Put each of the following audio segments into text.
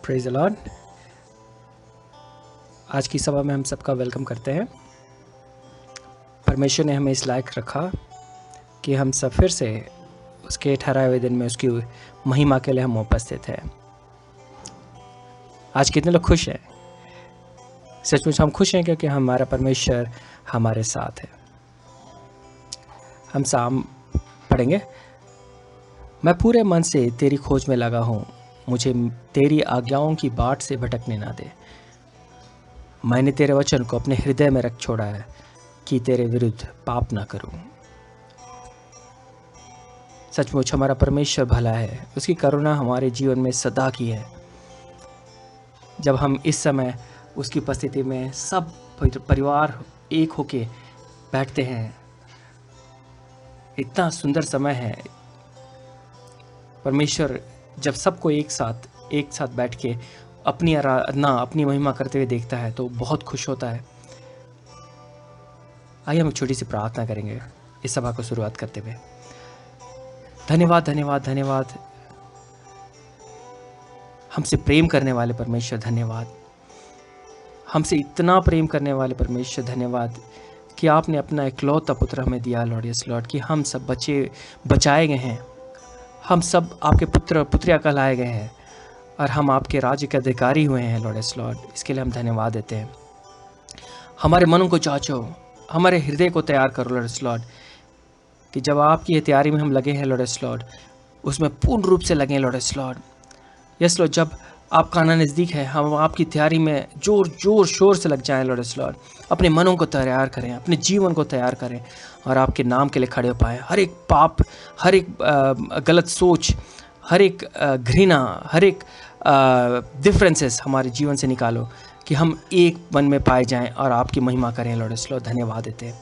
Praise the Lord. आज की सभा में हम सबका वेलकम करते हैं। परमेश्वर ने हमें इस लायक रखा कि हम सब फिर से उसके ठहराए हुए दिन में उसकी महिमा के लिए हम उपस्थित हैं। आज कितने लोग खुश हैं? सचमुच हम खुश हैं क्योंकि हमारा परमेश्वर हमारे साथ है। हम साम पढ़ेंगे। मैं पूरे मन से तेरी खोज में लगा हूँ, मुझे तेरी आज्ञाओं की बाट से भटकने ना दे। मैंने तेरे वचन को अपने हृदय में रख छोड़ा है कि तेरे विरुद्ध पाप ना करूं। सचमुच हमारा परमेश्वर भला है, उसकी करुणा हमारे जीवन में सदा की है। जब हम इस समय उसकी उपस्थिति में सब परिवार एक होके बैठते हैं, इतना सुंदर समय है। परमेश्वर जब सबको एक साथ बैठ के अपनी आराधना, अपनी महिमा करते हुए देखता है तो बहुत खुश होता है। आइए हम एक छोटी सी प्रार्थना करेंगे इस सभा को शुरुआत करते हुए। धन्यवाद धन्यवाद धन्यवाद हमसे प्रेम करने वाले परमेश्वर, धन्यवाद हमसे इतना प्रेम करने वाले परमेश्वर, धन्यवाद कि आपने अपना इकलौता पुत्र हमें दिया लॉर्ड। यस लॉर्ड, कि हम सब बचाए गए हैं, हम सब आपके पुत्र पुत्रिया कहलाए गए हैं और हम आपके राज्य के अधिकारी हुए हैं लॉर्ड। यस लॉर्ड, इसके लिए हम धन्यवाद देते हैं। हमारे मनों को जांचो, हमारे हृदय को तैयार करो लॉर्ड। यस लॉर्ड, कि जब आपकी तैयारी में हम लगे हैं लॉर्ड। यस लॉर्ड, उसमें पूर्ण रूप से लगे Lord. Yes Lord, yes Lord, जब आपका आना नज़दीक है हम आपकी तैयारी में जोर शोर से लग जाएं लॉर्ड। यस लॉर्ड, अपने मनों को तैयार करें, अपने जीवन को तैयार करें और आपके नाम के लिए खड़े हो पाएँ। हर एक पाप, हर एक गलत सोच, हर एक घृणा, हर एक डिफरेंसेस हमारे जीवन से निकालो कि हम एक मन में पाए जाएं और आपकी महिमा करें लॉर्ड। यस लॉर्ड, धन्यवाद देते हैं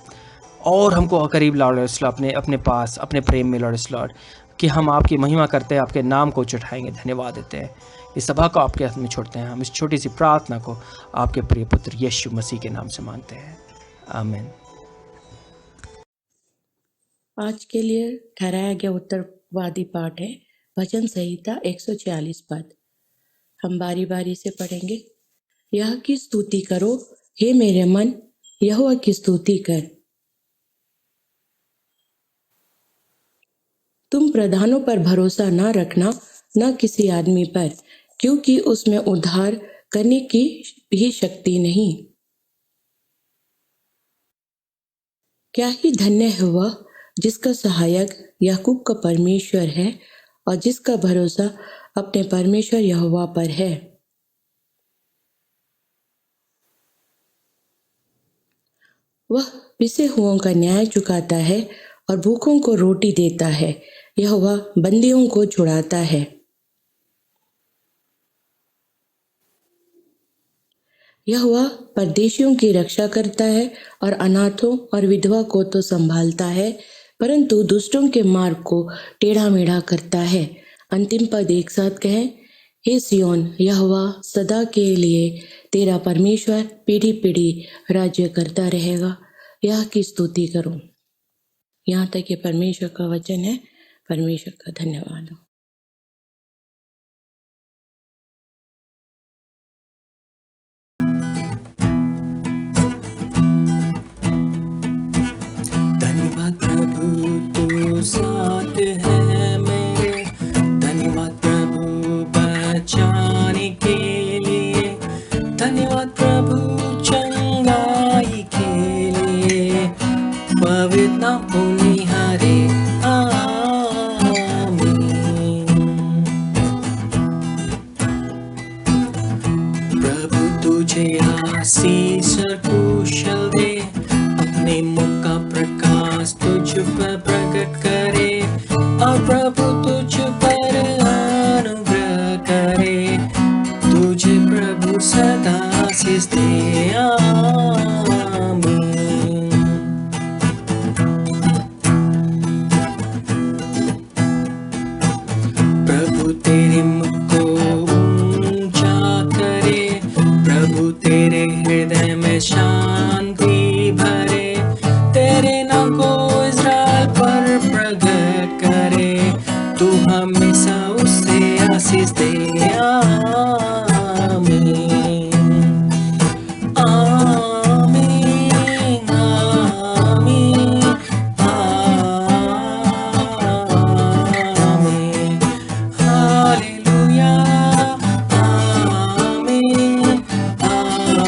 और हमको करीब लाओ लॉर्ड। यस लॉर्ड, अपने पास, अपने प्रेम में लॉर्ड। यस लॉर्ड, कि हम आपकी महिमा करते हैं, आपके नाम को उठाएंगे। धन्यवाद देते हैं। इस सभा को आपके हाथ में छोड़ते हैं। हम इस छोटी सी प्रार्थना को आपके प्रिय पुत्र यीशु मसीह के नाम से मांगते हैं, आमीन। आज के लिए ठहराया गया उत्तरवादी पाठ है भजन संहिता 146 पद। हम बारी बारी से पढ़ेंगे। यह की स्तुति करो हे मेरे मन, यहोवा की स्तुति कर। तुम प्रधानों पर भरोसा न रखना, न किसी आदमी पर, क्योंकि उसमें उद्धार करने की भी शक्ति नहीं। क्या ही धन्य है वह जिसका सहायक याकूब का परमेश्वर है और जिसका भरोसा अपने परमेश्वर यहोवा पर है। वह पिसे हुओं का न्याय चुकाता है और भूखों को रोटी देता है। यहोवा बंदियों को छुड़ाता है। यहोवा परदेशियों की रक्षा करता है और अनाथों और विधवा को तो संभालता है, परंतु दुष्टों के मार्ग को टेढ़ा मेढ़ा करता है। अंतिम पद एक साथ कहें। हे सियोन, यहोवा सदा के लिए तेरा परमेश्वर पीढ़ी पीढ़ी राज्य करता रहेगा। यह की स्तुति करो। यहाँ तक ये परमेश्वर का वचन है। परमेश्वर का धन्यवाद हो। धन्यवाद प्रभु तू साथ है मेरे, धन्यवाद प्रभु बचाने के लिए, धन्यवाद प्रभु चंगाई के लिए, पवित्र उनिहारे आमीन। प्रभु तू तुझे आशीष और कुशल दे, अपने मुख का प्रकाश तुझ पर प्रकट करे, और प्रभु तुझ पर अनुग्रह करे। तुझे प्रभु सदा आशीष दे, आमीन। प्रभु तेरे मुख को ऊंचा करे, प्रभु तेरे हृदय में शांति भरे, तेरे नाम को इस्राएल पर प्रकट करे, तू हमेशा उससे आशीष दे, आमीन। आमीन, आमीन, आमीन। हालेलुया, आमीन, आमीन।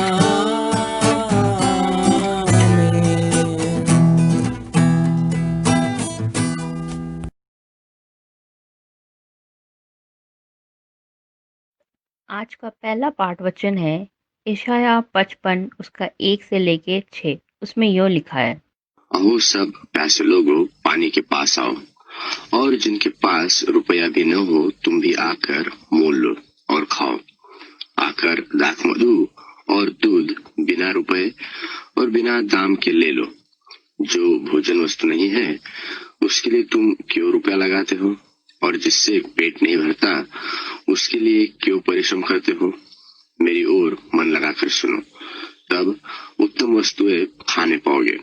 आज का पहला पाठ वचन है यशायाह 55 उसका 1 से लेके 6। उसमें यो लिखा है, अहो सब प्यासे लोगों, पानी के पास आओ, और जिनके पास रुपया भी न हो तुम भी आकर मोल लो और खाओ। आकर दाख मधु और दूध बिना रुपए और बिना दाम के ले लो। जो भोजन वस्तु नहीं है उसके लिए तुम क्यों रुपया लगाते हो, और जिससे पेट नहीं भरता उसके लिए क्यों परिश्रम करते हो। मेरी ओर मन लगाकर सुनो, तब उत्तम वस्तुएं खाने पाओगे,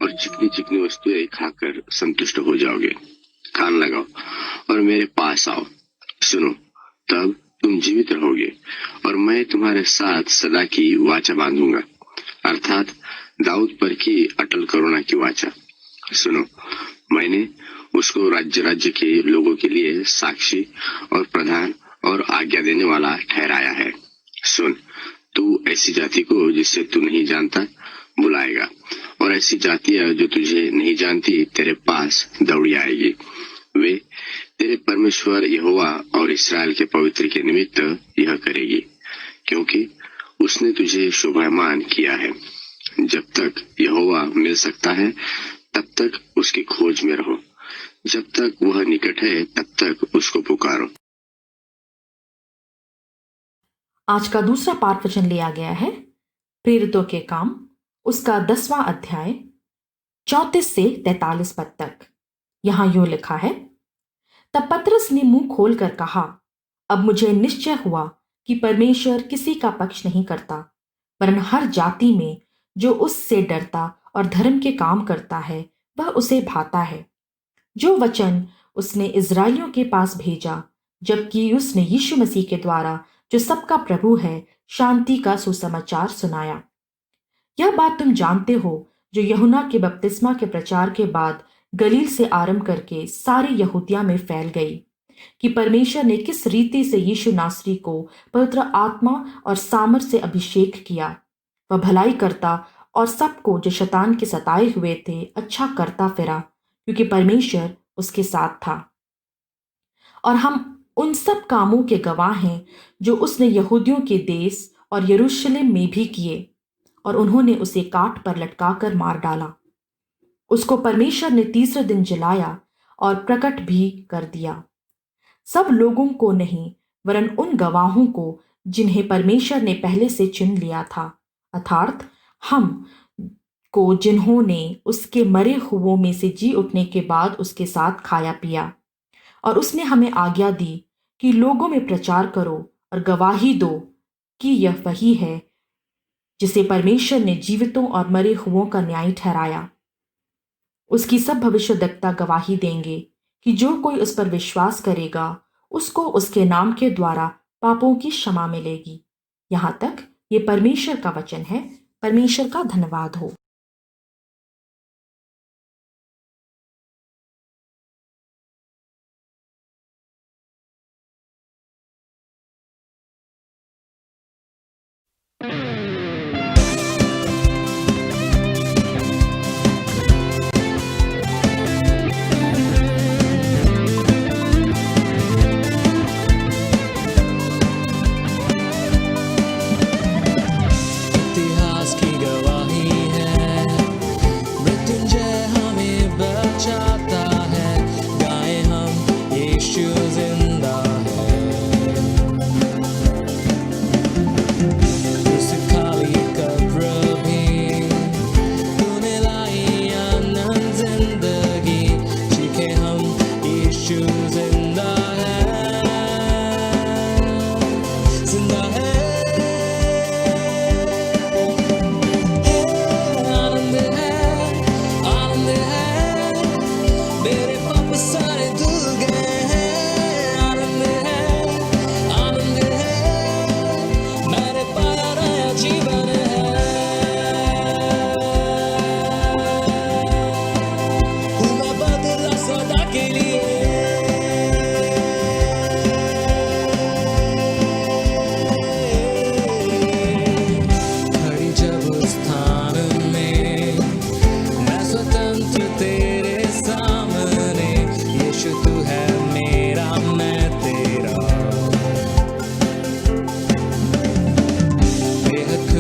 और चिकनी चिकनी वस्तुएं खाकर संतुष्ट हो जाओगे। कान लगाओ और मेरे पास आओ, सुनो, तब तुम जीवित रहोगे, और मैं तुम्हारे साथ सदा की वाचा बांधूंगा, अर्थात दाऊद पर की अटल करुणा की वाचा। सुनो, मैंने उसको राज्य राज्य के लोगों के लिए साक्षी और प्रधान और आज्ञा देने वाला ठहराया है। सुन, तू ऐसी जाति को जिससे तू नहीं जानता बुलाएगा, और ऐसी जातियां जो तुझे नहीं जानती तेरे पास दौड़ी आएगी। वे तेरे परमेश्वर यहोवा और इस्राएल के पवित्र के निमित्त यह करेगी, क्योंकि उसने तुझे शोभायमान किया है। जब तक यहोवा मिल सकता है तब तक उसकी खोज में रहो, जब तक वह निकट है तब तक उसको पुकारो। आज का दूसरा पाठ वचन लिया गया है प्रेरितों के काम उसका 10वां अध्याय 34 से 43 पद तक। यहां यूं लिखा है, तब पतरस ने मुंह खोलकर कहा, अब मुझे निश्चय हुआ कि परमेश्वर किसी का पक्ष नहीं करता, वरन हर जाति में जो उससे डरता और धर्म के काम करता है वह उसे भाता है। जो वचन उसने इज़राइलियों के पास भेजा, जबकि उसने यीशु मसीह के द्वारा जो सबका प्रभु है शांति का सुसमाचार सुनाया। यह बात तुम जानते हो जो यूहन्ना के बपतिस्मा के प्रचार के बाद गलील से आरंभ करके सारी यहूदिया में फैल गई, कि परमेश्वर ने किस रीति से यीशु नासरी को पवित्र आत्मा और सामर्थ से अभिषेक किया। वह भलाई करता और सबको जो शैतान के सताए हुए थे अच्छा करता फिरा, क्योंकि परमेश्वर उसके साथ था। और हम उन सब कामों के गवाह हैं जो उसने यहूदियों के देश और यरूशलेम में भी किए, और उन्होंने उसे काट पर लटकाकर मार डाला। उसको परमेश्वर ने तीसरे दिन जलाया और प्रकट भी कर दिया, सब लोगों को नहीं वरन उन गवाहों को जिन्हें परमेश्वर ने पहले से चुन लिया था, अर्थात हम को, जिन्होंने उसके मरे हुओं में से जी उठने के बाद उसके साथ खाया पिया। और उसने हमें आज्ञा दी कि लोगों में प्रचार करो और गवाही दो कि यह वही है जिसे परमेश्वर ने जीवितों और मरे हुओं का न्याय ठहराया। उसकी सब भविष्यद्वक्ता गवाही देंगे कि जो कोई उस पर विश्वास करेगा उसको उसके नाम के द्वारा पापों की क्षमा मिलेगी। यहाँ तक ये परमेश्वर का वचन है। परमेश्वर का धन्यवाद हो।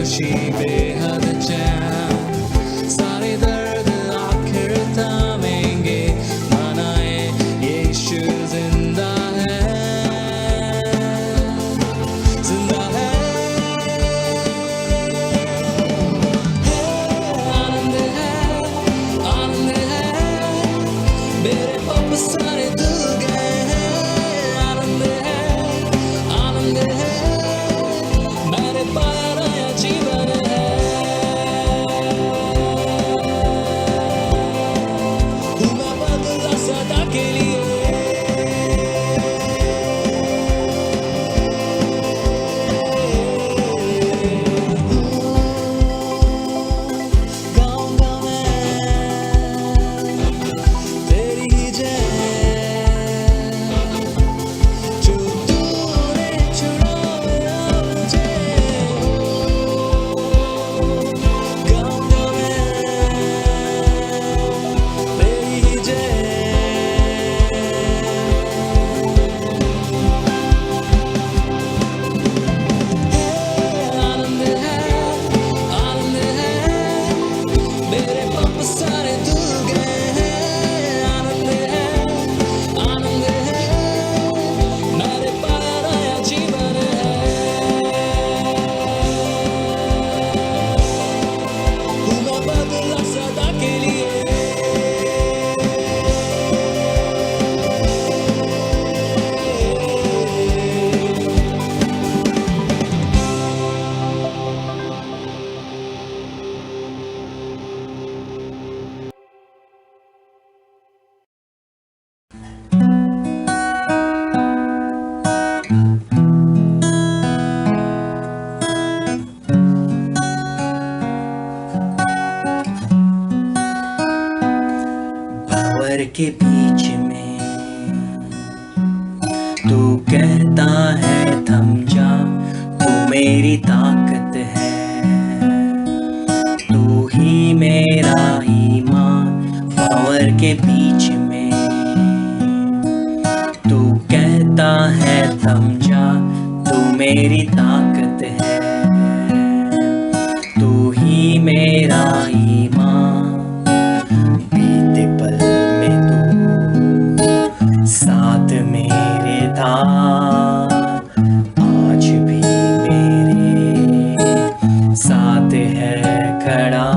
खुशी बेहद चैन सारे दर्द आखिर थामेंगे मनाए यीशु जिंदा है जिंदा है आनंद है मेरे पाप सारे धुल गए हैं आनंद है मैंने पाया नया जीवन है हूँ मैं बदला सदा के लिए गाऊंगा मैं तेरी ही जय जो तूने छुड़ाया मुझे गाऊंगा मैं तेरी ही जय आनंद है मेरे पाप सारे धुल गए हैं आनंद है मैंने पाया नया जीवन है हूँ मैं बदला सदा के लिए भंवर के बीच में तू कहता है थम जा तू मेरी ताकत है तू ही मेरा ईमान भंवर के बीच में तू कहता है थम जा तू मेरी ताकत है तू ही मेरा ईमान बीते पल में तू साथ मेरे था आज भी मेरे साथ है खड़ा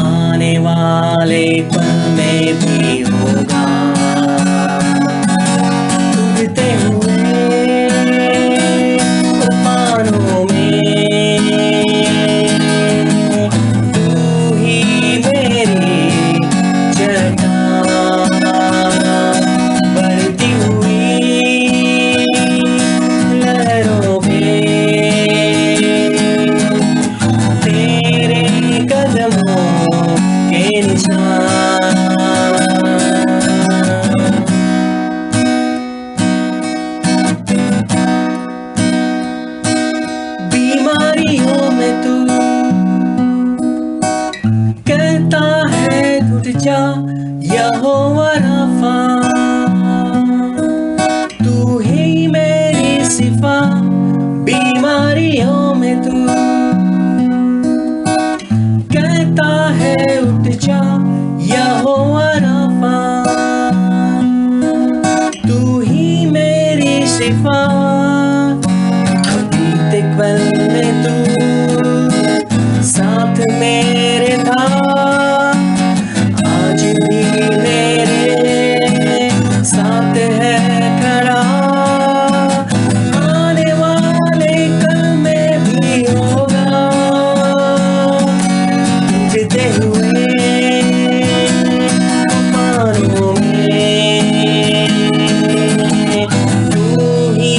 आने वाले पल में भी होगा उड़ते हुए तूफानों में तू ही मेरी चट्टान बढ़ती हुई लहरों पे तेरे कदमों के निशान बीमारियों में तू कहता है उठ जा यहोवा राफा तू ही मेरी सिफा बीमारियों में तू कहता है उठ जा यहोवा राफा तू ही मेरी सिफा बीते पल में तू साथ मेरे था आज भी मेरे साथ है खड़ा आने वाले कल में भी होगा उड़ते हुए तूफानों में तू ही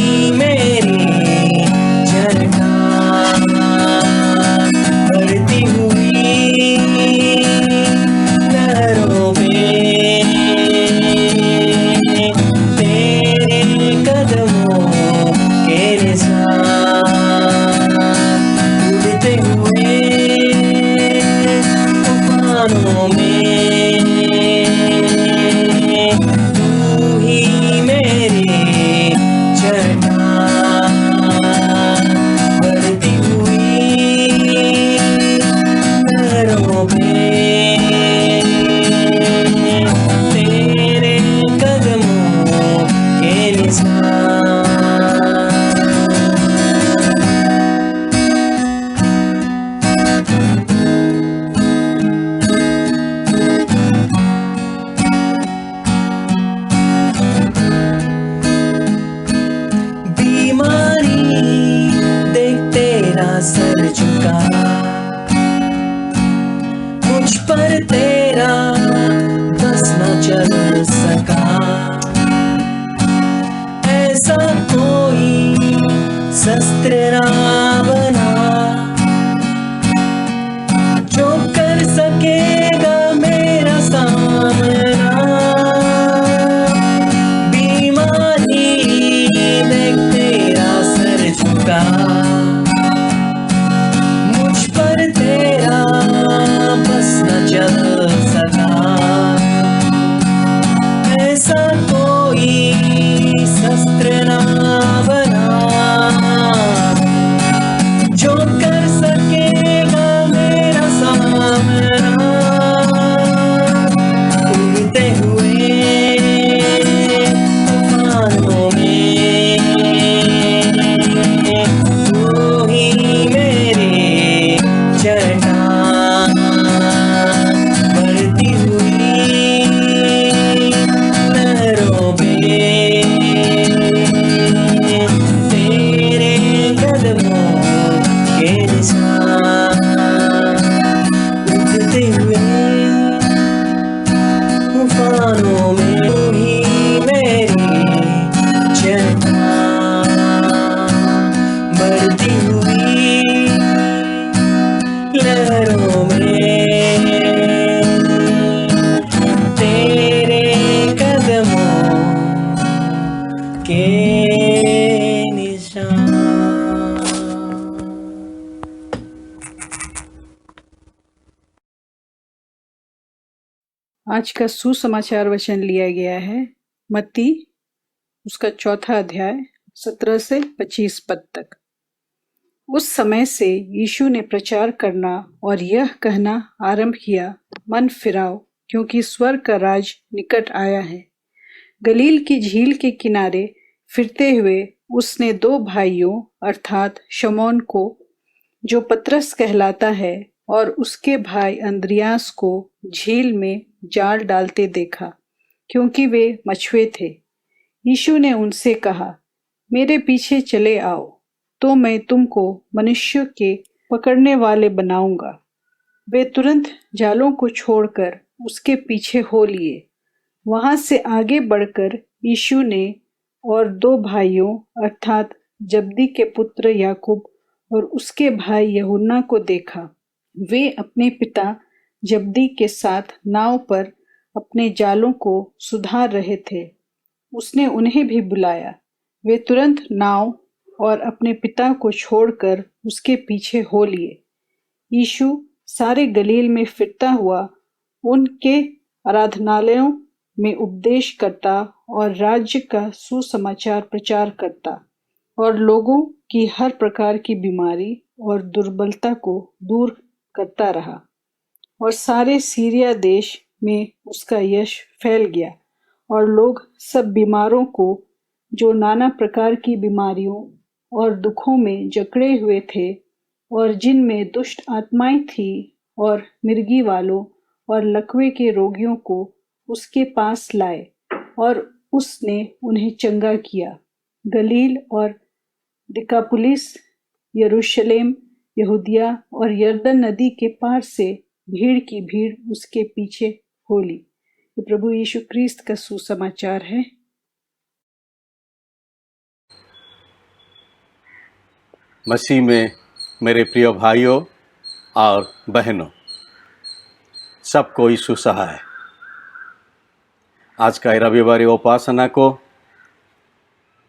मेरा सर झुका, मुझ पर तेरा बस न चल सका। ऐसा कोई शस्त्र ना बना जो कर सकेगा मेरा सामना। बीमारी में तेरा सर झुका, मुझ पर तेरा बस न चल सका। ऐसा कोई शस्त्र ना बना जो कर सकेगा मेरा सामना। उड़ते हुए तूफानों में तू ही मेरे चट्टान, बढ़ती हुई लहरों में तेरे कदमों के निशान। उठते हुए तूफानों में तू ही मेरी चट्टान, बढ़ती हुई लहरों में तेरे कदमों के निशान। आज का सुसमाचार वचन लिया गया है मत्ती उसका 4 अध्याय 17 से 25 पद तक। उस समय से यीशु ने प्रचार करना और यह कहना आरंभ किया, मन फिराओ क्योंकि स्वर्ग का राज निकट आया है। गलील की झील के किनारे फिरते हुए उसने 2 भाइयों अर्थात शमौन को, जो पतरस कहलाता है, और उसके भाई अंद्रियास को झील में जाल डालते देखा, क्योंकि वे मछुए थे। यीशु ने उनसे कहा, मेरे पीछे चले आओ, तो मैं तुमको मनुष्य के पकड़ने वाले बनाऊंगा। वे तुरंत जालों को छोड़कर उसके पीछे हो लिए। वहां से आगे बढ़कर यीशु ने और 2 भाइयों अर्थात जब्दी के पुत्र याकूब और उसके भाई यूहन्ना को देखा। वे अपने पिता जब्दी के साथ नाव पर अपने जालों को सुधार रहे थे। उसने उन्हें भी बुलाया। वे तुरंत नाव और अपने पिता को छोड़कर उसके पीछे हो लिए। यीशु सारे गलील में फिरता हुआ उनके आराधनालयों में उपदेश करता और राज्य का सुसमाचार प्रचार करता और लोगों की हर प्रकार की बीमारी और दुर्बलता को दूर करता रहा। और सारे सीरिया देश में उसका यश फैल गया और लोग सब बीमारों को, जो नाना प्रकार की बीमारियों और दुखों में जकड़े हुए थे और जिनमें दुष्ट आत्माएं थी, और मिर्गी वालों और लकवे के रोगियों को उसके पास लाए और उसने उन्हें चंगा किया। गलील और दिकापुलिस, यरूशलेम, यहूदिया और यरदन नदी के पार से भीड़ की भीड़ उसके पीछे हो ली। ये प्रभु यीशु क्रिस्त का सुसमाचार है। मसीह में मेरे प्रिय भाइयों और बहनों, सबको यीशु सहाय। आज का रविवार उपासना को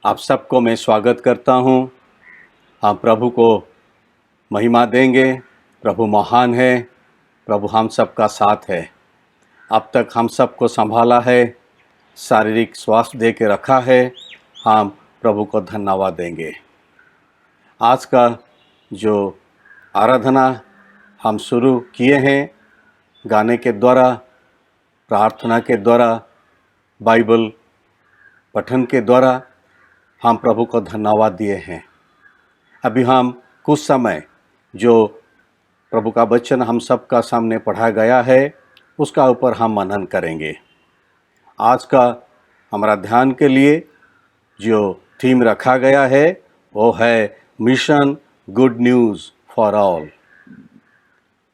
आप सबको मैं स्वागत करता हूँ। हम प्रभु को महिमा देंगे। प्रभु महान है, प्रभु हम सबका साथ है। अब तक हम सबको संभाला है, शारीरिक स्वास्थ्य दे के रखा है। हम प्रभु को धन्यवाद देंगे। आज का जो आराधना हम शुरू किए हैं, गाने के द्वारा, प्रार्थना के द्वारा, बाइबल पठन के द्वारा हम प्रभु को धन्यवाद दिए हैं। अभी हम कुछ समय जो प्रभु का वचन हम सबका सामने पढ़ा गया है, उसका ऊपर हम मनन करेंगे। आज का हमारा ध्यान के लिए जो थीम रखा गया है वो है mission good news for all.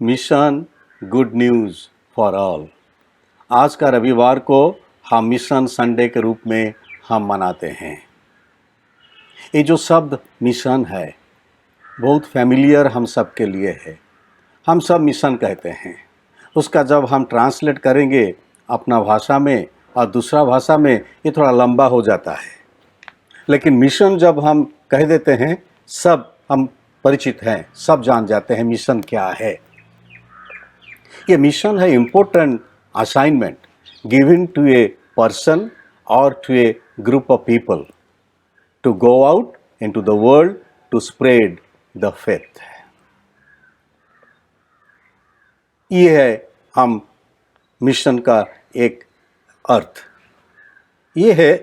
Mission good news for all. आज का रविवार को हम मिशन संडे के रूप में हम मनाते हैं। ये जो शब्द मिशन है बहुत फैमिलियर हम सब के लिए है। हम सब मिशन कहते हैं। उसका जब हम ट्रांसलेट करेंगे अपना भाषा में और दूसरा भाषा में, ये थोड़ा लंबा हो जाता है। लेकिन मिशन जब हम कह देते हैं, सब हम परिचित हैं, सब जान जाते हैं मिशन क्या है। ये मिशन है important assignment given to a person or to a group of people to go out into the world to spread the faith. ये है हम मिशन का एक अर्थ। ये है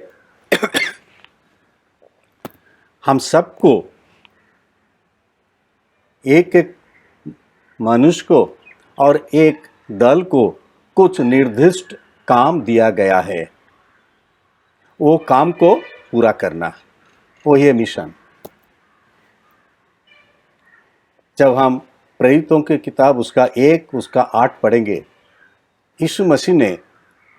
हम सबको, एक एक मनुष्य को और एक दल को कुछ निर्दिष्ट काम दिया गया है, वो काम को पूरा करना, वो है मिशन। जब हम प्रेरितों की किताब उसका 8 पढ़ेंगे, यीशु मसीह ने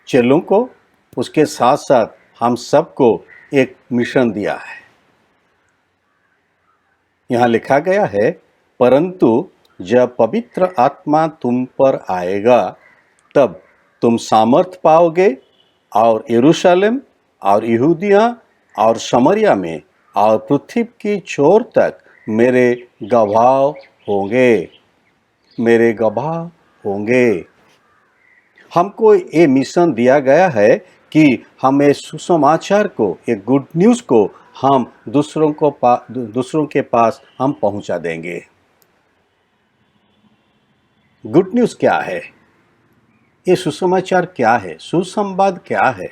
चेलों को, उसके साथ साथ हम सबको एक मिशन दिया है। यहाँ लिखा गया है, परंतु जब पवित्र आत्मा तुम पर आएगा तब तुम सामर्थ पाओगे और यरूशलेम और यहूदिया और समरिया में और पृथ्वी की छोर तक मेरे गवाह होंगे, मेरे गवाह होंगे। हमको ये मिशन दिया गया है कि हम ये सुसमाचार को, ये गुड न्यूज़ को हम दूसरों के पास हम पहुंचा देंगे। गुड न्यूज़ क्या है? ये सुसमाचार क्या है? सुसंवाद क्या है?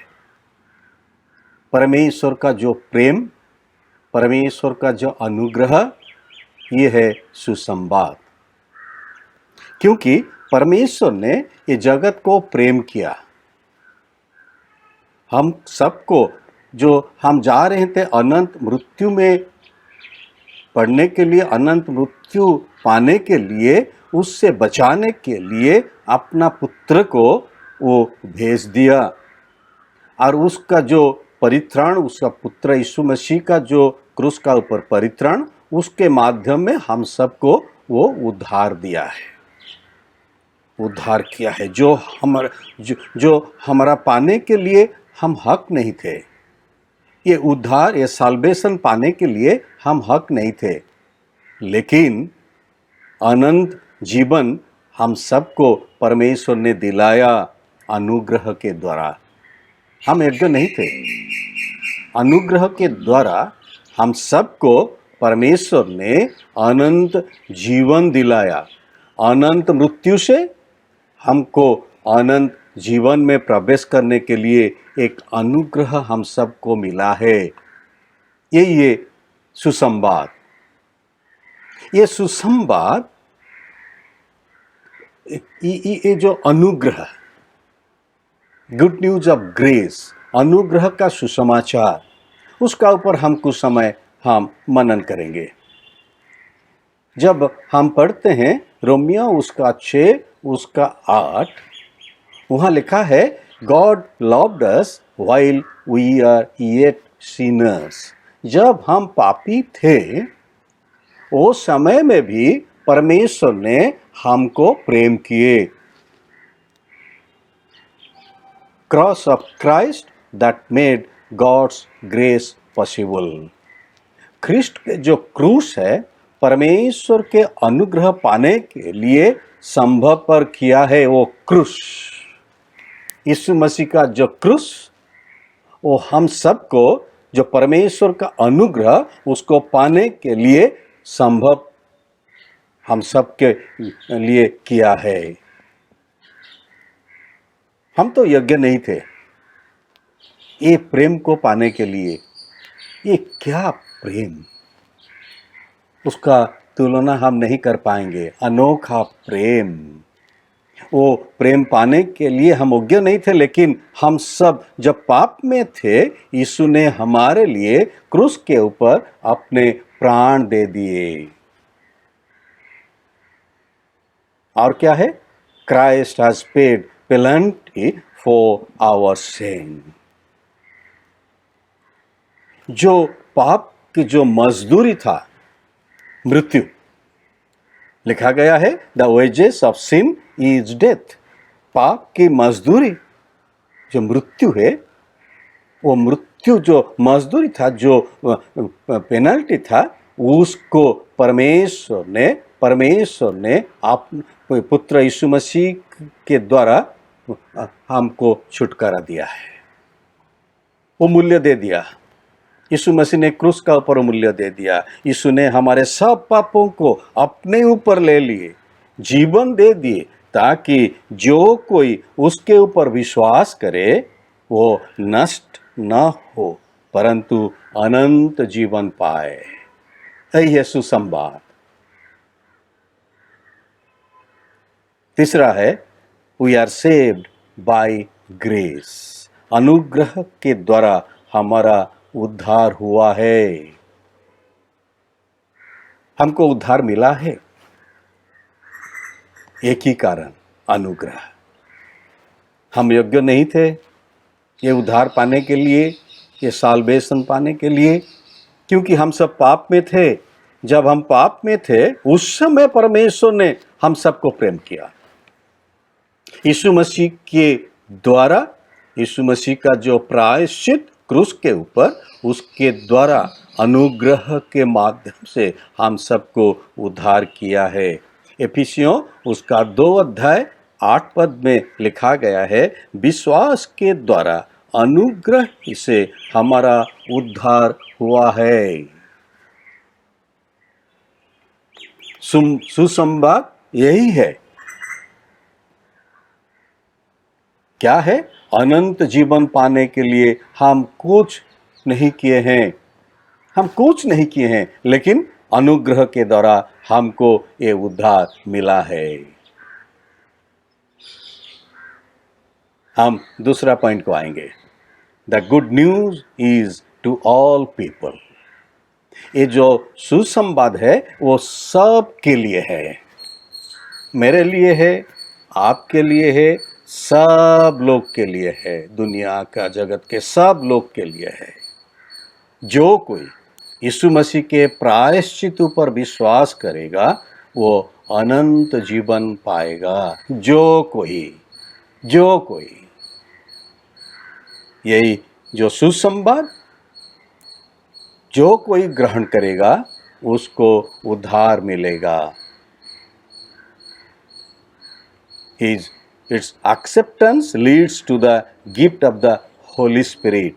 परमेश्वर का जो प्रेम, परमेश्वर का जो अनुग्रह, ये है सुसंवाद। क्योंकि परमेश्वर ने ये जगत को प्रेम किया। हम सबको, जो हम जा रहे थे अनंत मृत्यु में पड़ने के लिए, अनंत मृत्यु पाने के लिए, उससे बचाने के लिए अपना पुत्र को वो भेज दिया। और उसका जो परित्राण, उसका पुत्र यीशु मसीह का जो क्रूस का ऊपर परित्राण, उसके माध्यम में हम सबको वो उद्धार दिया है, उद्धार किया है। जो हमारा पाने के लिए हम हक नहीं थे, ये उद्धार, ये साल्वेशन पाने के लिए हम हक नहीं थे, लेकिन अनंत जीवन हम सबको परमेश्वर ने दिलाया अनुग्रह के द्वारा। हम योग्य नहीं थे, अनुग्रह के द्वारा हम सबको परमेश्वर ने अनंत जीवन दिलाया। अनंत मृत्यु से हमको अनंत जीवन में प्रवेश करने के लिए एक अनुग्रह हम सबको मिला है। ये सुसंवाद, ये सुसंवाद, ये जो अनुग्रह, गुड न्यूज ऑफ ग्रेस, अनुग्रह का सुसमाचार, उसका ऊपर हम कुछ समय हम मनन करेंगे। जब हम पढ़ते हैं रोमियो उसका 6 उसका 8, वहाँ लिखा है, God loved us while we are yet sinners. जब हम पापी थे उस समय में भी परमेश्वर ने हमको प्रेम किए। Cross of Christ that made God's grace possible. ख्रिस्ट के जो क्रूस है, परमेश्वर के अनुग्रह पाने के लिए संभव पर किया है। वो क्रूस, यीशु मसीह का जो क्रूस, वो हम सबको जो परमेश्वर का अनुग्रह उसको पाने के लिए संभव हम सबके लिए किया है। हम तो योग्य नहीं थे ये प्रेम को पाने के लिए। ये क्या प्रेम, उसका तुलना हम नहीं कर पाएंगे। अनोखा प्रेम, वो प्रेम पाने के लिए हम योग्य नहीं थे, लेकिन हम सब जब पाप में थे, यीशु ने हमारे लिए क्रूस के ऊपर अपने प्राण दे दिए। और क्या है? Christ has paid penalty for our sin. जो पाप की जो मजदूरी था मृत्यु, लिखा गया है the wages of sin is death. पाप की मजदूरी जो मृत्यु है, वो मृत्यु जो मजदूरी था, जो पेनल्टी था, उसको परमेश्वर ने आप पुत्र यीशु मसीह के द्वारा हमको छुटकारा दिया है। वो मूल्य दे दिया। यीशु मसीह ने क्रूस का ऊपर मूल्य दे दिया। यीशु ने हमारे सब पापों को अपने ऊपर ले लिए, जीवन दे दिए, ताकि जो कोई उसके ऊपर विश्वास करे वो नष्ट न हो परंतु अनंत जीवन पाए। यही है सुसंवाद। तीसरा है we are saved by grace. अनुग्रह के द्वारा हमारा उद्धार हुआ है। हमको उद्धार मिला है, एक ही कारण, अनुग्रह। हम योग्य नहीं थे ये उद्धार पाने के लिए, ये साल्वेशन पाने के लिए, क्योंकि हम सब पाप में थे। जब हम पाप में थे उस समय परमेश्वर ने हम सबको प्रेम किया। यीशु मसीह के द्वारा, यीशु मसीह का जो प्रायश्चित क्रूस के ऊपर, उसके द्वारा अनुग्रह के माध्यम से हम सबको उद्धार किया है। एफिसियों उसका 2 अध्याय 8 पद में लिखा गया है, विश्वास के द्वारा अनुग्रह से हमारा उद्धार हुआ है। सुसंवाद यही है। क्या है? अनंत जीवन पाने के लिए हम कुछ नहीं किए हैं, हम कुछ नहीं किए हैं, लेकिन अनुग्रह के द्वारा हमको ये उद्धार मिला है। हम दूसरा पॉइंट को आएंगे। The good news is to all people. ये जो सुसंवाद है वो सब के लिए है, मेरे लिए है, आपके लिए है, सब लोग के लिए है, दुनिया का जगत के सब लोग के लिए है। जो कोई यीशु मसीह के प्रायश्चित पर विश्वास करेगा वो अनंत जीवन पाएगा। जो कोई यही जो सुसंवाद जो कोई ग्रहण करेगा उसको उद्धार मिलेगा। Its acceptance leads to the gift of the Holy Spirit।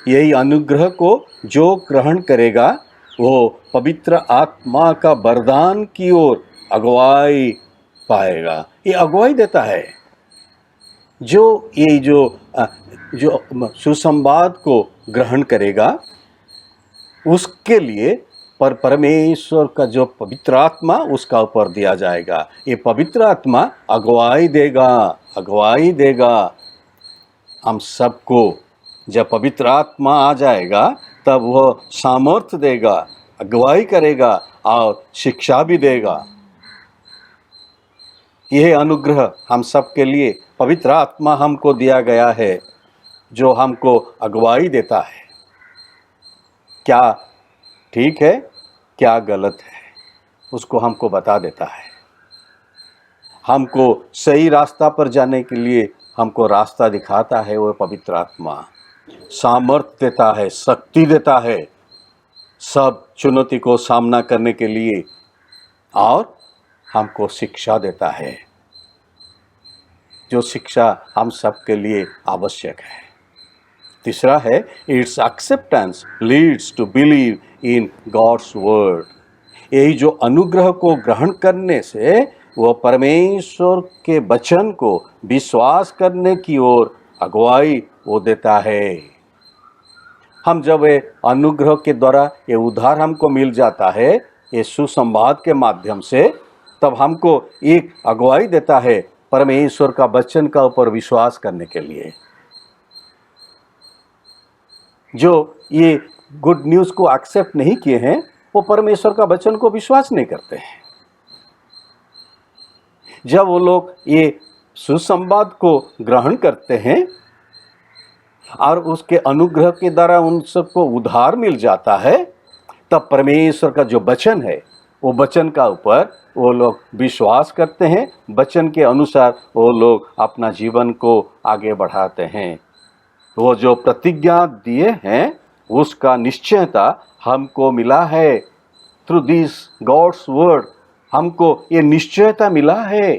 यही अनुग्रह को जो ग्रहण करेगा वो पवित्र आत्मा का वरदान की ओर अगुवाई पाएगा। ये अगुवाई देता है। जो सुसंवाद को ग्रहण करेगा उसके लिए पर परमेश्वर का जो पवित्र आत्मा उसका ऊपर दिया जाएगा। ये पवित्र आत्मा अगुवाई देगा हम सबको। जब पवित्र आत्मा आ जाएगा तब वह सामर्थ्य देगा, अगुवाई करेगा और शिक्षा भी देगा। यह अनुग्रह हम सब के लिए पवित्र आत्मा हमको दिया गया है, जो हमको अगुवाई देता है। क्या ठीक है, क्या गलत है, उसको हमको बता देता है। हमको सही रास्ता पर जाने के लिए हमको रास्ता दिखाता है वो पवित्र आत्मा। सामर्थ्य देता है, शक्ति देता है सब चुनौती को सामना करने के लिए, और हमको शिक्षा देता है, जो शिक्षा हम सब के लिए आवश्यक है। तीसरा है its acceptance leads to believe in God's word. यही जो अनुग्रह को ग्रहण करने से वह परमेश्वर के वचन को विश्वास करने की ओर अगुवाई वो देता है। हम जब ये अनुग्रह के द्वारा ये उद्धार हमको मिल जाता है ये सुसंवाद के माध्यम से, तब हमको एक अगुवाई देता है परमेश्वर का वचन का ऊपर विश्वास करने के लिए। जो ये गुड न्यूज़ को एक्सेप्ट नहीं किए हैं वो परमेश्वर का वचन को विश्वास नहीं करते हैं। जब वो लोग ये सुसंवाद को ग्रहण करते हैं और उसके अनुग्रह के द्वारा उन सबको उद्धार मिल जाता है, तब परमेश्वर का जो वचन है वो वचन का ऊपर वो लोग विश्वास करते हैं, वचन के अनुसार वो लोग अपना जीवन को आगे बढ़ाते हैं। वो जो प्रतिज्ञा दिए हैं उसका निश्चयता हमको मिला है। थ्रू दिस गॉड्स वर्ड हमको ये निश्चयता मिला है,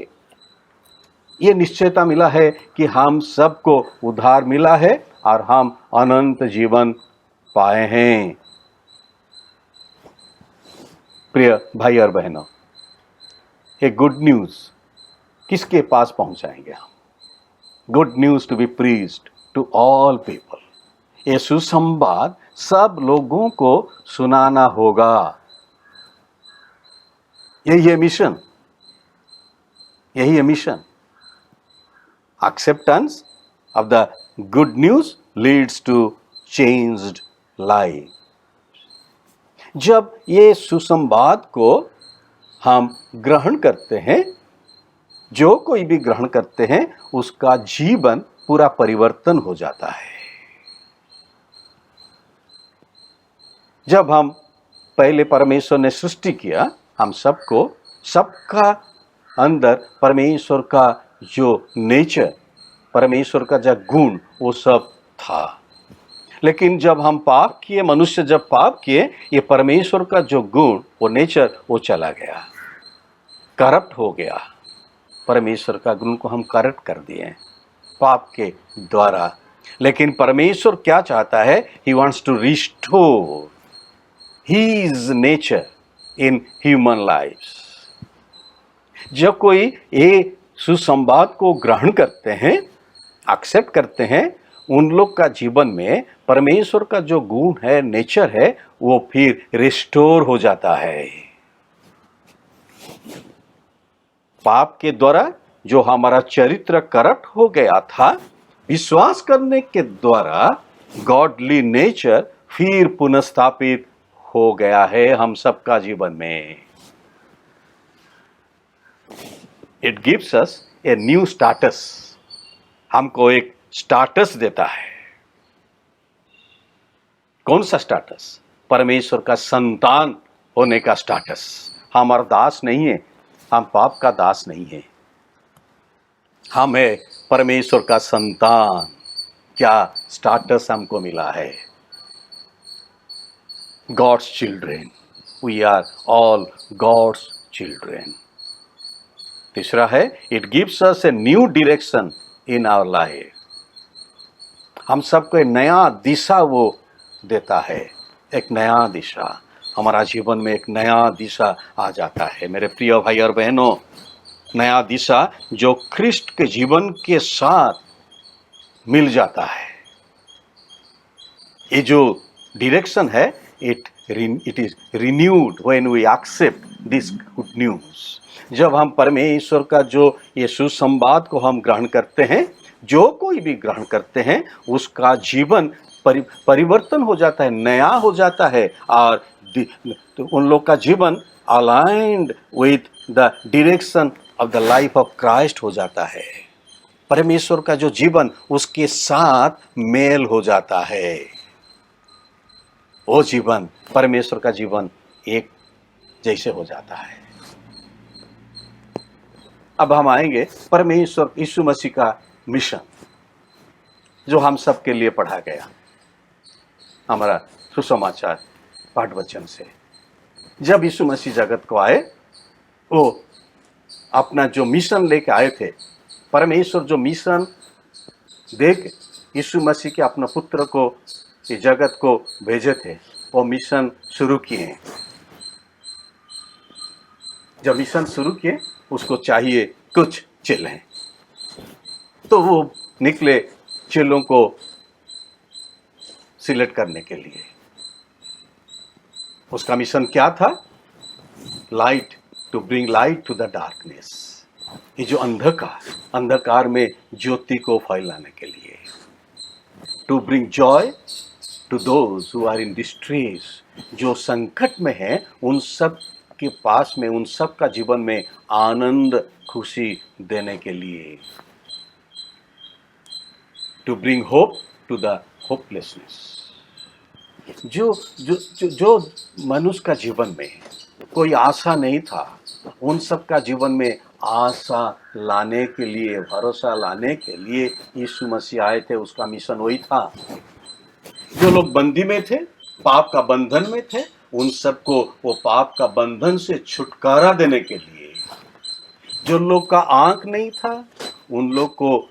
ये निश्चयता मिला है कि हम सबको उद्धार मिला है और हम अनंत जीवन पाए हैं। प्रिय भाई और बहनों, ये गुड न्यूज किसके पास पहुंचाएंगे हम? Good news to be preached to all people. ये सुसंवाद सब लोगों को सुनाना होगा। यही है मिशन, यही है mission. Acceptance of the good news leads to changed life. जब ये सुसंवाद को हम ग्रहण करते हैं, जो कोई भी ग्रहण करते हैं उसका जीवन पूरा परिवर्तन हो जाता है। जब हम पहले परमेश्वर ने सृष्टि किया, हम सबको, सबका अंदर परमेश्वर का जो नेचर, परमेश्वर का जो गुण वो सब था। लेकिन जब हम पाप किए, मनुष्य जब पाप किए, ये परमेश्वर का जो गुण, वो नेचर, वो चला गया, करप्ट हो गया। परमेश्वर का गुण को हम करप्ट कर दिए पाप के द्वारा। लेकिन परमेश्वर क्या चाहता है? He wants to restore his nature in human lifes. जब कोई ये सुसंवाद को ग्रहण करते हैं, एक्सेप्ट करते हैं, उन लोग का जीवन में परमेश्वर का जो गुण है, नेचर है, वो फिर रिस्टोर हो जाता है। पाप के द्वारा जो हमारा चरित्र करप्ट हो गया था, विश्वास करने के द्वारा गॉडली नेचर फिर पुनर्स्थापित हो गया है हम सबका जीवन में। It gives us a new status. हमको एक स्टाटस देता है। कौन सा स्टाटस? परमेश्वर का संतान होने का स्टाटस। हम और दास नहीं है, हम पाप का दास नहीं है, हम है परमेश्वर का संतान। क्या स्टाटस हमको मिला है? God's children. We are all God's children. तीसरा है, it gives us a new direction in our life. हम सबको एक नया दिशा वो देता है, एक नया दिशा। हमारा जीवन में एक नया दिशा आ जाता है। मेरे प्रिय भाई और बहनों, नया दिशा जो ख्रिस्ट के जीवन के साथ मिल जाता है। ये जो डायरेक्शन है, it is renewed when we accept this good news. जब हम परमेश्वर का जो ये सुसंवाद को हम ग्रहण करते हैं, जो कोई भी ग्रहण करते हैं, उसका जीवन परिवर्तन हो जाता है, नया हो जाता है, और उन लोग का जीवन aligned with the direction of the life of Christ हो जाता है। परमेश्वर का जो जीवन उसके साथ मेल हो जाता है। वो जीवन, परमेश्वर का जीवन एक जैसे हो जाता है। अब हम आएंगे परमेश्वर यीशु मसीह का मिशन, जो हम सबके लिए पढ़ा गया हमारा सुसमाचार पाठ वचन से। जब यीशु मसीह जगत को आए, वो अपना जो मिशन लेके आए थे, परमेश्वर जो मिशन देख यीशु मसीह के अपना पुत्र को ये जगत को भेजे थे, वो मिशन शुरू किए। जब मिशन शुरू किए, उसको चाहिए कुछ चेले, तो वो निकले चेलों को सिलेक्ट करने के लिए। उसका मिशन क्या था? Light, to bring light to the darkness. ये जो अंधकार में ज्योति को फैलाने के लिए। To bring joy to those who are in distress, जो संकट में है, उन सब सबके पास में, उन सब का जीवन में आनंद खुशी देने के लिए, to bring hope to the hopelessness. जो जो जो जो मनुष्य का जीवन में कोई आशा नहीं था, उन सब का जीवन में आशा लाने के लिए, भरोसा लाने के लिए यीशु मसीह आए थे। उसका मिशन वही था। जो लोग बंदी में थे, पाप का बंधन में थे, उन सबको वो पाप का बंधन से छुटकारा देने के लिए, जो लोग का आंख नहीं था उन लोग को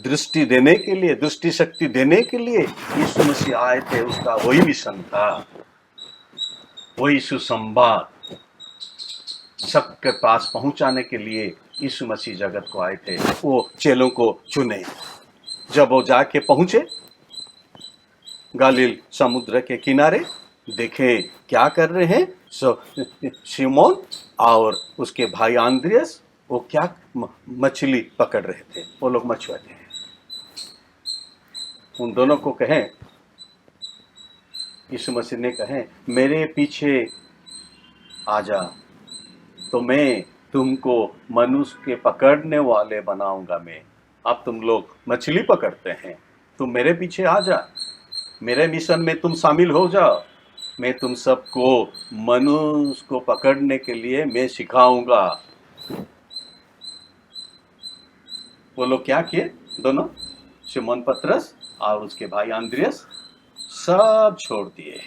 दृष्टि देने के लिए, दृष्टि शक्ति देने के लिए यीशु मसीह आए थे। उसका वही मिशन था, वही सुसंवाद सबके पास पहुंचाने के लिए यीशु मसीह जगत को आए थे। वो चेलों को चुने। जब वो जाके पहुंचे गलील समुद्र के किनारे, देखे क्या कर रहे हैं शिमोन और उसके भाई आंद्रियस, वो क्या मछली पकड़ रहे थे। वो लोग मछुआरे हैं। उन दोनों को कहें, यीशु मसीह ने कहे, मेरे पीछे आ जा तो मैं तुमको मनुष्य के पकड़ने वाले बनाऊंगा। मैं, अब तुम लोग मछली पकड़ते हैं, तुम मेरे पीछे आ जा, मेरे मिशन में तुम शामिल हो जाओ। मैं तुम सबको मनुष्य को पकड़ने के लिए मैं सिखाऊंगा। वो लोग क्या किए? दोनों, शिमोन पतरस और उसके भाई आंद्रियस, सब छोड़ दिए,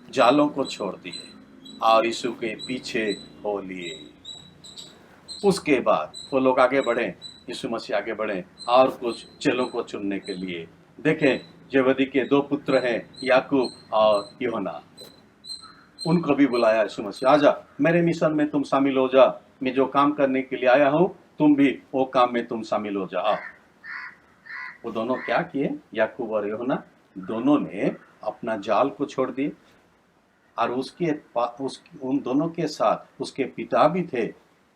जालों को छोड़ दिए और यीशु के पीछे हो लिए। उसके बाद वो लोग आगे बढ़े, यीशु मसीह आगे बढ़े और कुछ चेलों को चुनने के लिए। देखें, जेबदी के दो पुत्र हैं, याकूब और यूहन्ना, उनको भी बुलाया यीशु मसीह, आजा मेरे मिशन में तुम शामिल हो जा। मैं जो काम करने के लिए आया हूँ, तुम भी वो काम में तुम शामिल हो जाओ। वो दोनों क्या किए? याकूब और यूहन्ना दोनों ने अपना जाल को छोड़ दिए और उन दोनों के साथ उसके पिता भी थे,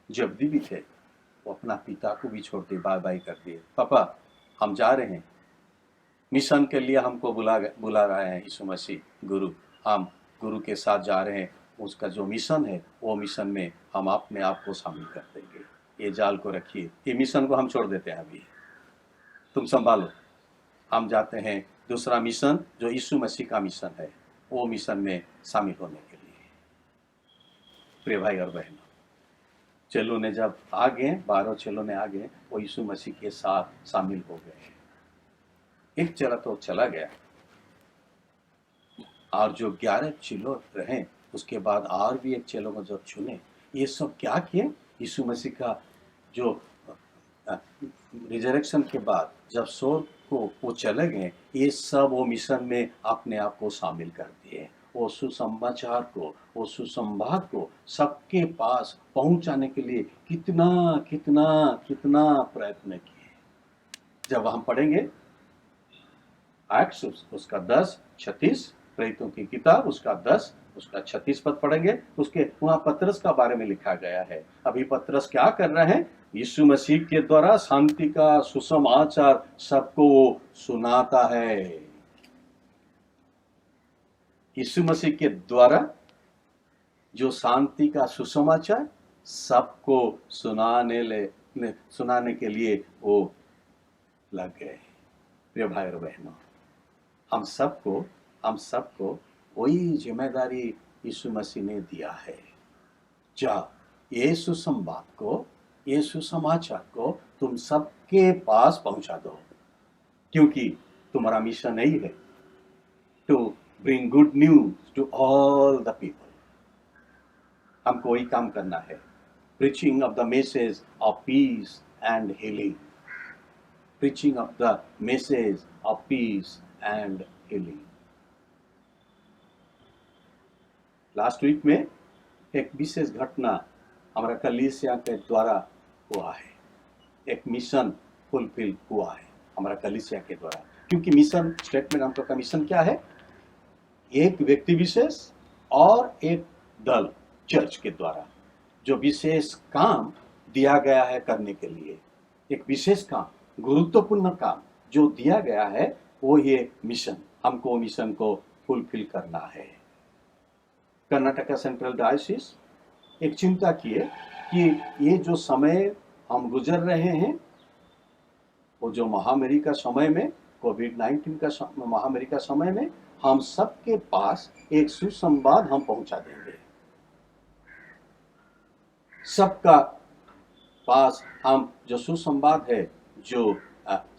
जब्दी भी थे। वो अपना पिता को भी छोड़ दिए, बाय बाय कर दिए। पापा, हम जा रहे हैं, मिशन के लिए हमको बुला रहा है यीशु मसीह गुरु। हम गुरु के साथ जा रहे हैं, उसका जो मिशन है वो मिशन में हम अपने आप को शामिल कर देंगे। ये जाल को रखिए, ये मिशन को हम छोड़ देते हैं, अभी तुम संभालो। हम जाते हैं दूसरा मिशन जो यीशु मसीह का मिशन है, वो मिशन में शामिल होने के लिए। प्रिय भाई और बहनों, चेलों ने जब आ गए, 12 चेलों ने आ गए, वो यीशु मसीह के साथ शामिल हो गए। एक चेला तो चला गया और जो 11 चेलों रहे, उसके बाद और भी एक चेलों को जब चुने, ये सब क्या किए? यीशु मसीह का जो रिजरेक्शन के बाद जब स्वर्ग को वो चले गए, ये सब वो मिशन में अपने आप को शामिल कर दिए। वो सुसमाचार को, वो सुसंवाद को सबके पास पहुंचाने के लिए कितना कितना कितना प्रयत्न किए। जब हम पढ़ेंगे एक्ट्स उसका 10:36, प्रेरितों की किताब उसका 10 उसका 36 पद पढ़ेंगे, उसके वहां पतरस का बारे में लिखा गया है। अभी पतरस क्या कर रहे हैं? यीशु मसीह के द्वारा शांति का सुसमाचार सबको सुनाता है। यीशु मसीह के द्वारा जो शांति का सुसमाचार सबको सुनाने के लिए वो लग गए। प्रिय भाई और बहनों, हम सबको वही जिम्मेदारी यीशु मसीह ने दिया है। जा ये सुसंवाद को, ये सुसमाचार को तुम सबके पास पहुंचा दो, क्योंकि तुम्हारा मिशन यही है, to bring good news to all the people. हमको वही काम करना है, preaching of the message of peace and healing, preaching of the message of peace and healing. Last week में एक विशेष घटना हमारा कलीसिया के द्वारा हुआ है। एक मिशन फुलफिल हुआ है हमारा कलीसिया के द्वारा, क्योंकि मिशन स्टेटमेंट हम लोग का मिशन क्या है? एक व्यक्ति विशेष और एक दल चर्च के द्वारा जो विशेष काम दिया गया है करने के लिए, एक विशेष काम, गुरुत्वपूर्ण काम जो दिया गया है, वो ये मिशन, हमको मिशन को फुलफिल करना है। कर्नाटका सेंट्रल डायोसिस एक चिंता किए कि ये जो समय हम गुजर रहे हैं, वो जो महामारी का समय में, कोविड-19 का महामारी का समय में, हम सबके पास एक सुसंवाद हम पहुंचा देंगे। सबका पास हम जो सुसंवाद है, जो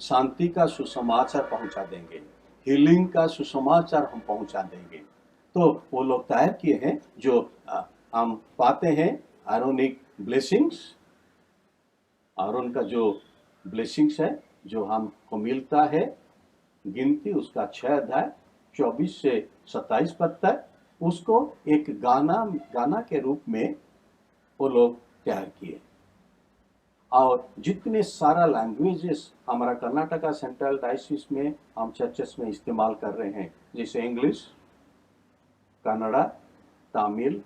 शांति का सुसमाचार पहुंचा देंगे, हीलिंग का सुसमाचार हम पहुंचा देंगे। तो वो लोग तैयार किए हैं जो हम पाते हैं आरोनिक ब्लेसिंग्स, आरोन का जो ब्लेसिंग्स है जो हमको मिलता है, गिनती उसका 6 अध्याय 24 से 27 पद तक, उसको एक गाना के रूप में वो लोग तैयार किए। और जितने सारा लैंग्वेजेस हमारा कर्नाटका सेंट्रल डायसिस में हम चर्चेस में इस्तेमाल कर रहे हैं, जैसे इंग्लिश, कन्नड़ा, तमिल,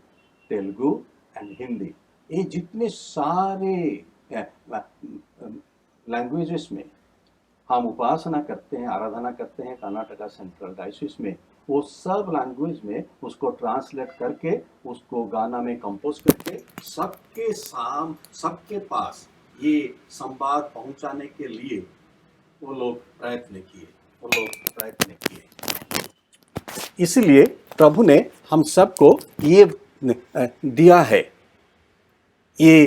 तेलुगु एंड हिंदी, ये जितने सारे लैंग्वेजेस में हम उपासना करते हैं, आराधना करते हैं कर्नाटका सेंट्रल डायसिस में, वो सब लैंग्वेज में उसको ट्रांसलेट करके, उसको गाना में कंपोज करके सबके पास ये संवाद पहुंचाने के लिए वो लोग प्रयत्न किए। इसलिए प्रभु ने हम सबको ये दिया है, ये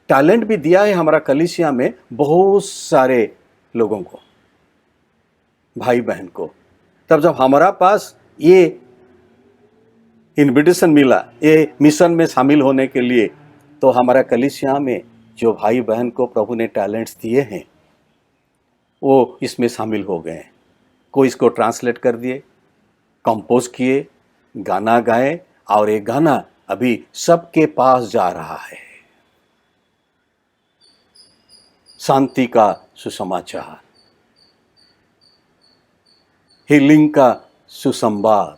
टैलेंट भी दिया है हमारा कलीसिया में बहुत सारे लोगों को, भाई बहन को। तब जब हमारा पास ये इनविटेशन मिला ये मिशन में शामिल होने के लिए, तो हमारा कलीसिया में जो भाई बहन को प्रभु ने टैलेंट्स दिए हैं वो इसमें शामिल हो गए। कोई इसको ट्रांसलेट कर दिए, कंपोज किए, गाना गाए, और ये गाना अभी सबके पास जा रहा है। शांति का सुसमाचार, हीलिंग का सुसंवाद।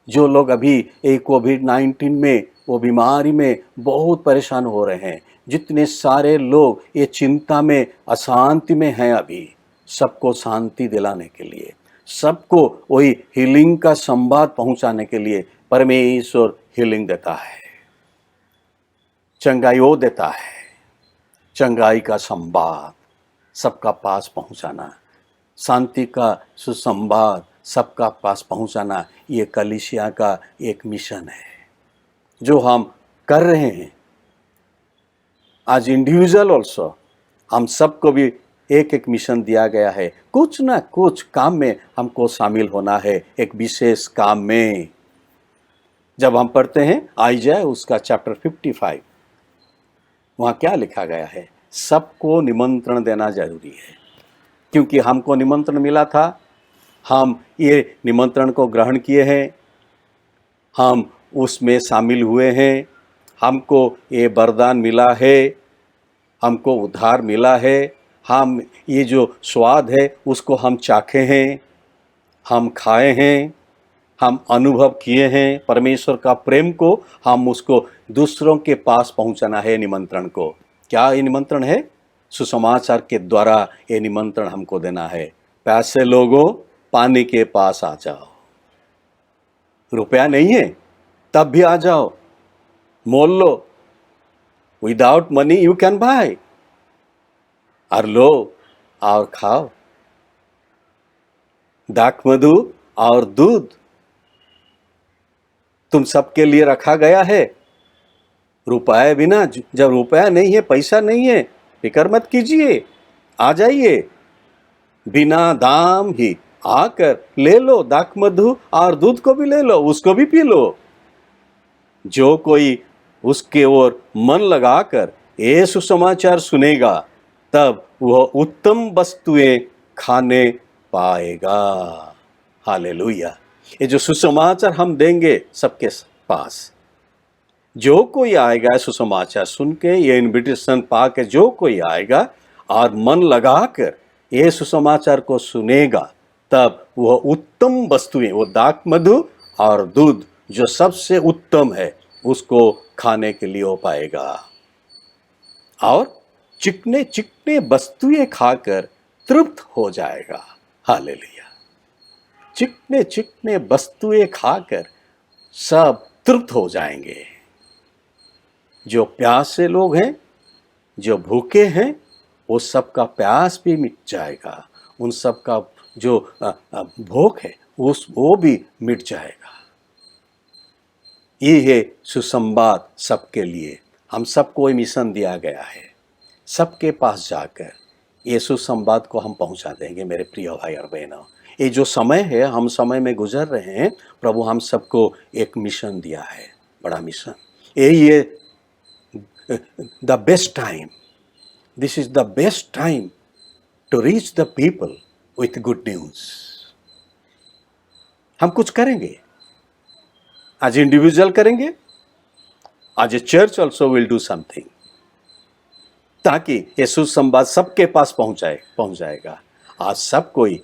जो लोग अभी एक कोविड-19 में, वो बीमारी में बहुत परेशान हो रहे हैं, जितने सारे लोग ये चिंता में, अशांति में हैं, अभी सबको शांति दिलाने के लिए, सबको वही हीलिंग का संवाद पहुंचाने के लिए परमेश्वर हीलिंग देता है, चंगाई वो देता है। चंगाई का संवाद सबका पास पहुंचाना, शांति का सुसंवाद सबका पास पहुंचाना, ये कलीसिया का एक मिशन है जो हम कर रहे हैं। आज इंडिविजुअल ऑल्सो हम सबको भी एक एक मिशन दिया गया है, कुछ ना कुछ काम में हमको शामिल होना है, एक विशेष काम में। जब हम पढ़ते हैं आइजाया उसका चैप्टर 55, वहाँ क्या लिखा गया है? सबको निमंत्रण देना जरूरी है, क्योंकि हमको निमंत्रण मिला था, हम ये निमंत्रण को ग्रहण किए हैं, हम उसमें शामिल हुए हैं, हमको ये वरदान मिला है, हमको उद्धार मिला है, हम ये जो स्वाद है उसको हम चाखे हैं, हम खाए हैं, हम अनुभव किए हैं। परमेश्वर का प्रेम को हम उसको दूसरों के पास पहुंचाना है। निमंत्रण को क्या ये निमंत्रण है? सुसमाचार के द्वारा ये निमंत्रण हमको देना है। पैसे लोगों पानी के पास आ जाओ, रुपया नहीं है तब भी आ जाओ, मोल लो, without money you can buy, और लो और खाओ। दाख मधु और दूध तुम सबके लिए रखा गया है। रुपये बिना, जब रुपया नहीं है, पैसा नहीं है, फिक्र मत कीजिए, आ जाइए, बिना दाम ही आकर ले लो। दाख मधु और दूध को भी ले लो, उसको भी पी लो। जो कोई उसके ओर मन लगाकर ये सुसमाचार सुनेगा, तब वह उत्तम वस्तुएं खाने पाएगा। हालेलुया। ये जो सुसमाचार हम देंगे सबके पास, जो कोई आएगा सुसमाचार सुन के, ये इनविटेशन पा के जो कोई आएगा और मन लगाकर ये सुसमाचार को सुनेगा, तब वह उत्तम वस्तुएं, वो दाख मधु और दूध जो सबसे उत्तम है, उसको खाने के लिए हो पाएगा, और चिकने चिकने वस्तुएं खाकर तृप्त हो जाएगा। हालेलुया। चिकने चिकने वस्तुएं खाकर सब तृप्त हो जाएंगे। जो प्यासे लोग हैं, जो भूखे हैं, वो सबका प्यास भी मिट जाएगा। उन सब का जो भूख है वो भी मिट जाएगा। ये है सुसंवाद सबके लिए। हम सबको मिशन दिया गया है, सबके पास जाकर ये सुसंवाद को हम पहुंचा देंगे। मेरे प्रिय भाई और बहनों, ये जो समय है, हम समय में गुजर रहे हैं, प्रभु हम सबको एक मिशन दिया है, बड़ा मिशन। यही है the best time. This is the best time to reach the people with good news. हम कुछ करेंगे, आज इंडिविजुअल करेंगे, आज a church also will do something, ताकि ये सुसंवाद सबके पास पहुंच जाएगा। आज सब कोई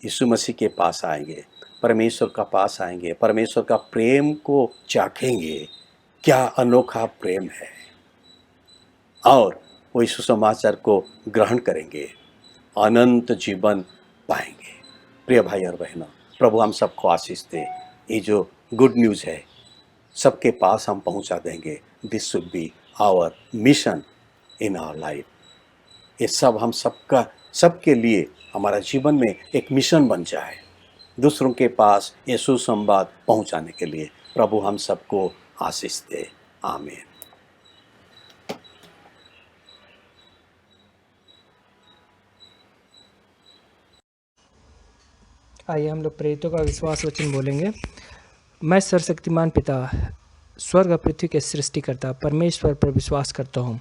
यीशु मसीह के पास आएंगे, परमेश्वर का पास आएंगे, परमेश्वर का प्रेम को चाखेंगे। क्या अनोखा प्रेम है, और वो यीशु समाचार को ग्रहण करेंगे, अनंत जीवन पाएंगे। प्रिय भाई और बहनों, प्रभु हम सबको आशीष दे। ये जो गुड न्यूज़ है सबके पास हम पहुंचा देंगे। This should be our mission in our life. ये सब हम सबके लिए हमारा जीवन में एक मिशन बन जाए, दूसरों के पास ये सुसंवाद पहुंचाने के लिए। प्रभु हम सबको आशीष दे। आमीन। आइए हम लोग प्रेरितों का विश्वास वचन बोलेंगे। मैं सर्वशक्तिमान पिता, स्वर्ग और पृथ्वी के सृष्टिकर्ता परमेश्वर पर विश्वास करता हूँ।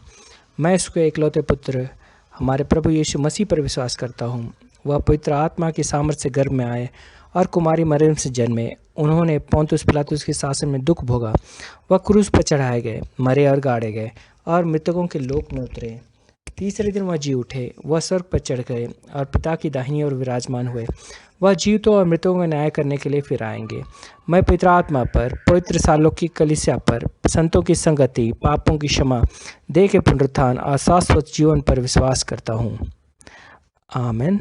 मैं उसके इकलौते पुत्र हमारे प्रभु यीशु मसीह पर विश्वास करता हूँ। वह पवित्र आत्मा की सामर्थ्य से गर्भ में आए और कुमारी मरियम से जन्मे। उन्होंने पोंतुस पिलातुस के शासन में दुख भोगा। वह क्रूस पर चढ़ाए गए, मरे और गाड़े गए और मृतकों के लोक में उतरे। तीसरे दिन वह जी उठे। वह स्वर्ग पर चढ़ गए और पिता की दाहिनी ओर विराजमान हुए। वह जीवितों और मृतों का न्याय करने के लिए फिर आएंगे। मैं पवित्र आत्मा पर, पवित्र सार्वलौकिक कलीसिया पर, संतों की संगति, पापों की क्षमा, देह के पुनरुत्थान और शाश्वत जीवन पर विश्वास करता हूँ। आमीन।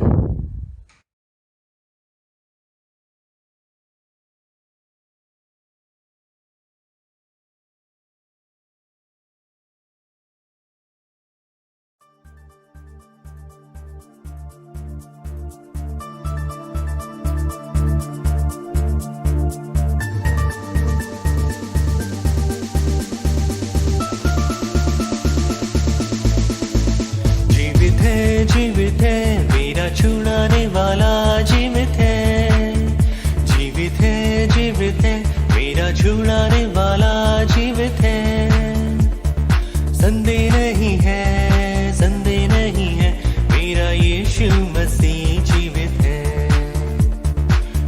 जीवित है मेरा छुड़ाने वाला, जीवित है, जीवित है, जीवित है मेरा छुड़ाने वाला, जीवित है। संदेह नहीं है, संदेह नहीं है, मेरा यीशु मसीह जीवित है।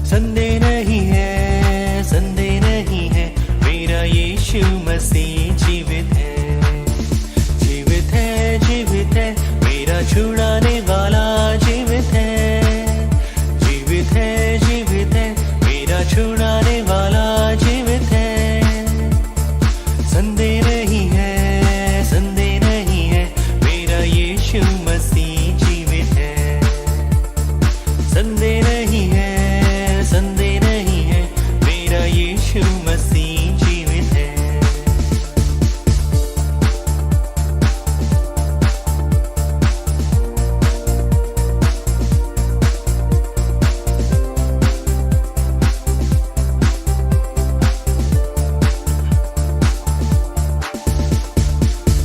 संदेह नहीं है, संदेह नहीं है, मेरा यीशु मसीह जीवित है। जीवित है, जीवित है मेरा छुड़ाने वाला, जीवित है, जीवित है, जीवित है मेरा छुड़ाने वाला, जीवित है। संदेह नहीं है, संदेह नहीं है, मेरा यीशु मसीह जीवित है। संदेह नहीं है, संदेह नहीं है, मेरा यीशु मसीह जीवित है।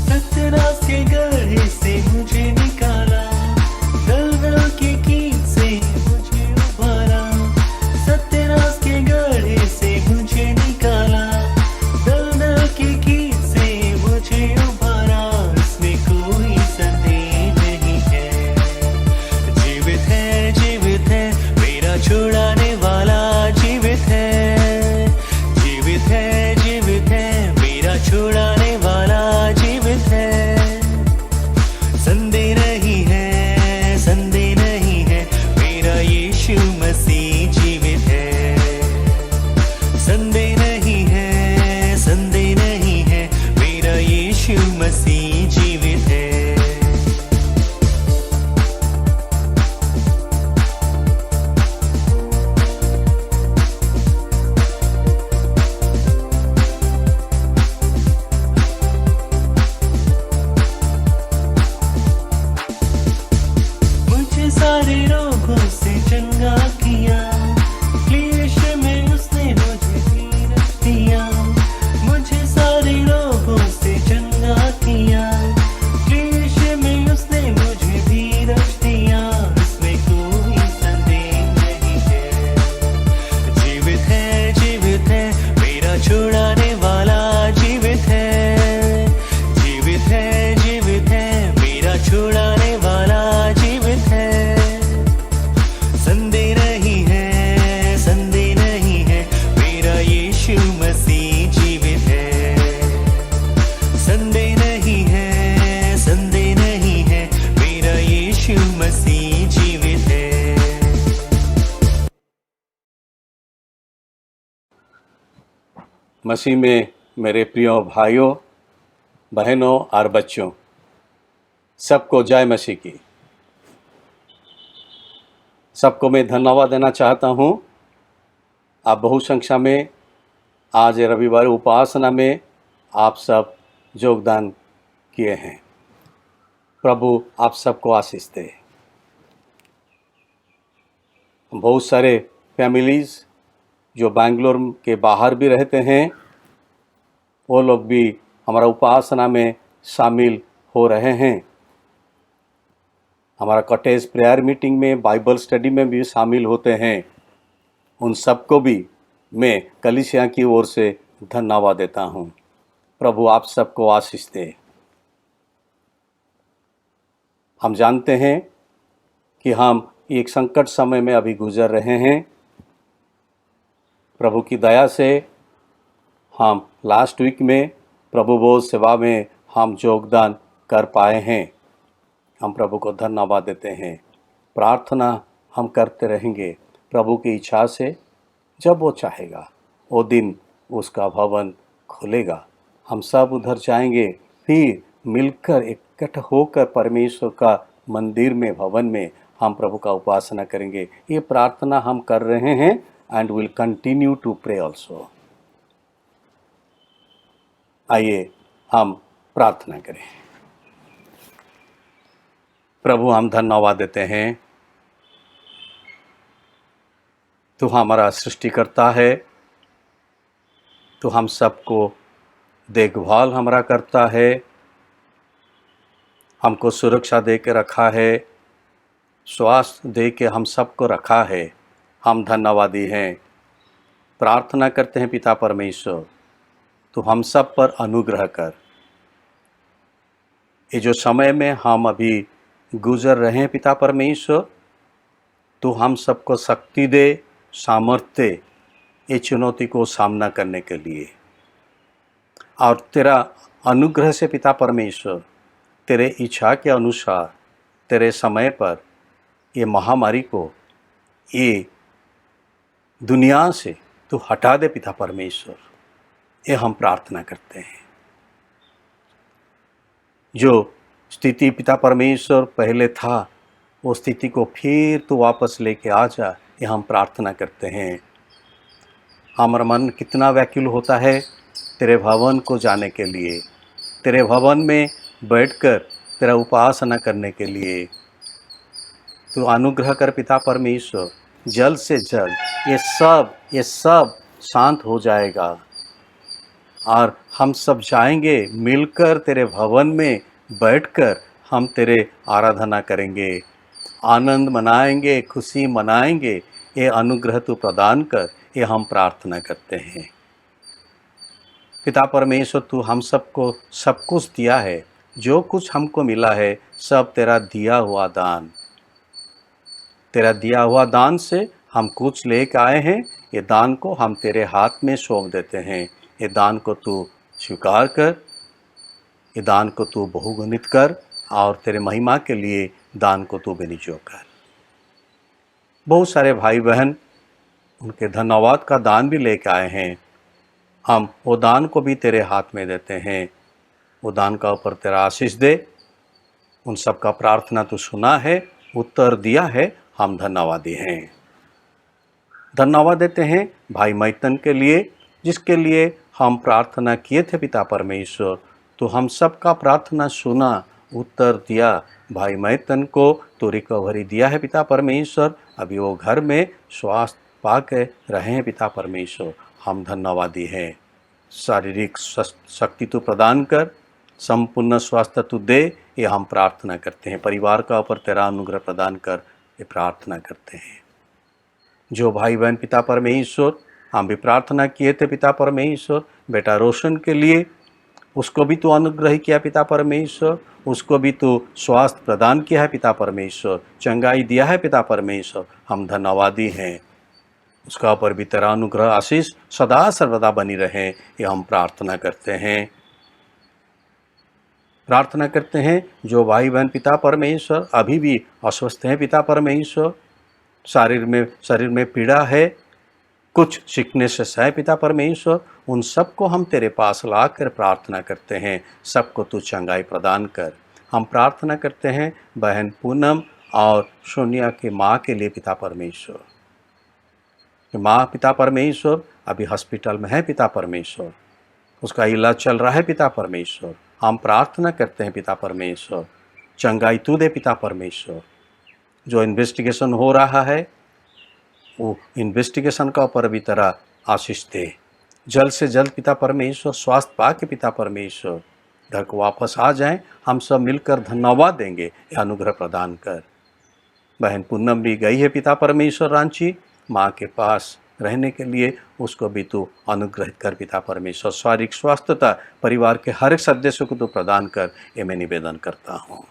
सत्यानाश के गड्ढे से मुझे निकाला, दलदल की कील से मुझे उबारा। सत्यानाश के गड्ढे से मुझे निकाला, दलदल की कील से मुझे उबारा। इसमें कोई संदेह नहीं है। जीवित है, जीवित है मेरा छुड़ाने वाला, जीवित है, जीवित है, जीवित है मेरा छुड़ाने वाला, जीवित है। संदेह नहीं है, संदेह नहीं है, मेरा यीशु मसीह जीवित है। संदेह नहीं है, संदेह नहीं है, मेरा यीशु मसीह जीवित है। मसीह में मेरे प्रिय भाइयों, बहनों और बच्चों, सबको जय मसीह की। सबको मैं धन्यवाद देना चाहता हूँ। आप बहु संख्या में आज रविवार उपासना में आप सब योगदान किए हैं। प्रभु आप सबको आशीष दे। बहुत सारे फैमिलीज़ जो बेंगलोर के बाहर भी रहते हैं, वो लोग भी हमारा उपासना में शामिल हो रहे हैं। हमारा कॉटेज प्रेयर मीटिंग में, बाइबल स्टडी में भी शामिल होते हैं। उन सबको भी मैं कलीसिया की ओर से धन्यवाद देता हूँ। प्रभु आप सबको आशीष दे। हम जानते हैं कि हम एक संकट समय में अभी गुजर रहे हैं। प्रभु की दया से हम लास्ट वीक में प्रभु बोध सेवा में हम योगदान कर पाए हैं। हम प्रभु को धन्यवाद देते हैं। प्रार्थना हम करते रहेंगे। प्रभु की इच्छा से जब वो चाहेगा वो दिन उसका भवन खुलेगा। हम सब उधर जाएंगे, फिर मिलकर इकट्ठा होकर परमेश्वर का मंदिर में, भवन में हम प्रभु का उपासना करेंगे। ये प्रार्थना हम कर रहे हैं and will continue to pray also. आइए हम प्रार्थना करें। प्रभु हम धन्यवाद देते हैं। तू हमारा सृष्टिकर्ता है। तू हम सबको देखभाल हमारा करता है। हमको सुरक्षा दे के रखा है, स्वास्थ्य दे के हम सबको रखा है। हम धन्यवादी हैं। प्रार्थना करते हैं पिता परमेश्वर, तो हम सब पर अनुग्रह कर। ये जो समय में हम अभी गुजर रहे हैं पिता परमेश्वर, तो हम सबको शक्ति दे, सामर्थ्य दे ये चुनौती को सामना करने के लिए। और तेरा अनुग्रह से पिता परमेश्वर, तेरे इच्छा के अनुसार तेरे समय पर ये महामारी को, ये दुनिया से तू हटा दे पिता परमेश्वर। ये हम प्रार्थना करते हैं। जो स्थिति पिता परमेश्वर पहले था, वो स्थिति को फिर तू वापस लेके आ जा, ये हम प्रार्थना करते हैं। हमारा मन कितना व्याकुल होता है तेरे भवन को जाने के लिए, तेरे भवन में बैठकर तेरा उपासना करने के लिए। तू अनुग्रह कर पिता परमेश्वर, जल्द से जल्द ये सब शांत हो जाएगा और हम सब जाएंगे मिलकर तेरे भवन में बैठकर हम तेरे आराधना करेंगे, आनंद मनाएंगे, खुशी मनाएंगे। ये अनुग्रह तू प्रदान कर, ये हम प्रार्थना करते हैं। पिता परमेश्वर, तू हम सबको सब कुछ दिया है। जो कुछ हमको मिला है सब तेरा दिया हुआ दान। तेरा दिया हुआ दान से हम कुछ लेकर आए हैं। ये दान को हम तेरे हाथ में सौंप देते हैं। ये दान को तू स्वीकार कर, ये दान को तू बहुगुणित कर और तेरे महिमा के लिए दान को तू बेनिजो कर। बहुत सारे भाई बहन उनके धन्यवाद का दान भी लेकर आए हैं। हम वो दान को भी तेरे हाथ में देते हैं। वो दान का ऊपर तेरा आशीष दे। उन सब का प्रार्थना तू सुना है, उत्तर दिया है। हम धन्यवादी हैं। धन्यवाद देते हैं भाई मैतन के लिए, जिसके लिए हम प्रार्थना किए थे पिता परमेश्वर। तो हम सब का प्रार्थना सुना, उत्तर दिया। भाई मैतन को तो रिकवरी दिया है पिता परमेश्वर। अभी वो घर में स्वास्थ्य पा के रहे हैं पिता परमेश्वर। हम धन्यवादी हैं। शारीरिक शक्ति तो प्रदान कर, संपूर्ण स्वास्थ्य तू दे, ये हम प्रार्थना करते हैं। परिवार का ऊपर तेरा अनुग्रह प्रदान कर, ये प्रार्थना करते हैं। जो भाई बहन पिता परमेश्वर, हम भी प्रार्थना किए थे पिता परमेश्वर बेटा रोशन के लिए, उसको भी तू अनुग्रह किया पिता परमेश्वर। उसको भी तू स्वास्थ्य प्रदान किया है पिता परमेश्वर, चंगाई दिया है पिता परमेश्वर। हम धन्यवादी हैं। उसका ऊपर भी तेरा अनुग्रह आशीष सदा सर्वदा बनी रहे, ये हम प्रार्थना करते हैं। प्रार्थना करते हैं जो भाई बहन पिता परमेश्वर अभी भी अस्वस्थ हैं पिता परमेश्वर, शरीर में पीड़ा है, कुछ सीखने से सह पिता परमेश्वर, उन सबको हम तेरे पास लाकर प्रार्थना करते हैं, सबको तू चंगाई प्रदान कर। हम प्रार्थना करते हैं बहन पूनम और सोनिया की माँ के लिए पिता परमेश्वर। माँ पिता परमेश्वर अभी हॉस्पिटल में है पिता परमेश्वर, उसका इलाज चल रहा है पिता परमेश्वर। हम प्रार्थना करते हैं पिता परमेश्वर, चंगाई तू दे पिता परमेश्वर। जो इन्वेस्टिगेशन हो रहा है वो इन्वेस्टिगेशन का ऊपर भी तरह आशीष दे। जल्द से जल्द पिता परमेश्वर स्वास्थ्य पा के पिता परमेश्वर घर को वापस आ जाएं। हम सब मिलकर धन्यवाद देंगे, यह अनुग्रह प्रदान कर। बहन पूनम भी गई है पिता परमेश्वर रांची माँ के पास रहने के लिए, उसको भी तू अनुग्रहित कर पिता परमेश्वर। शारीरिक स्वास्थ्यता परिवार के हर एक सदस्य को तू प्रदान कर, ये मैं निवेदन करता हूँ।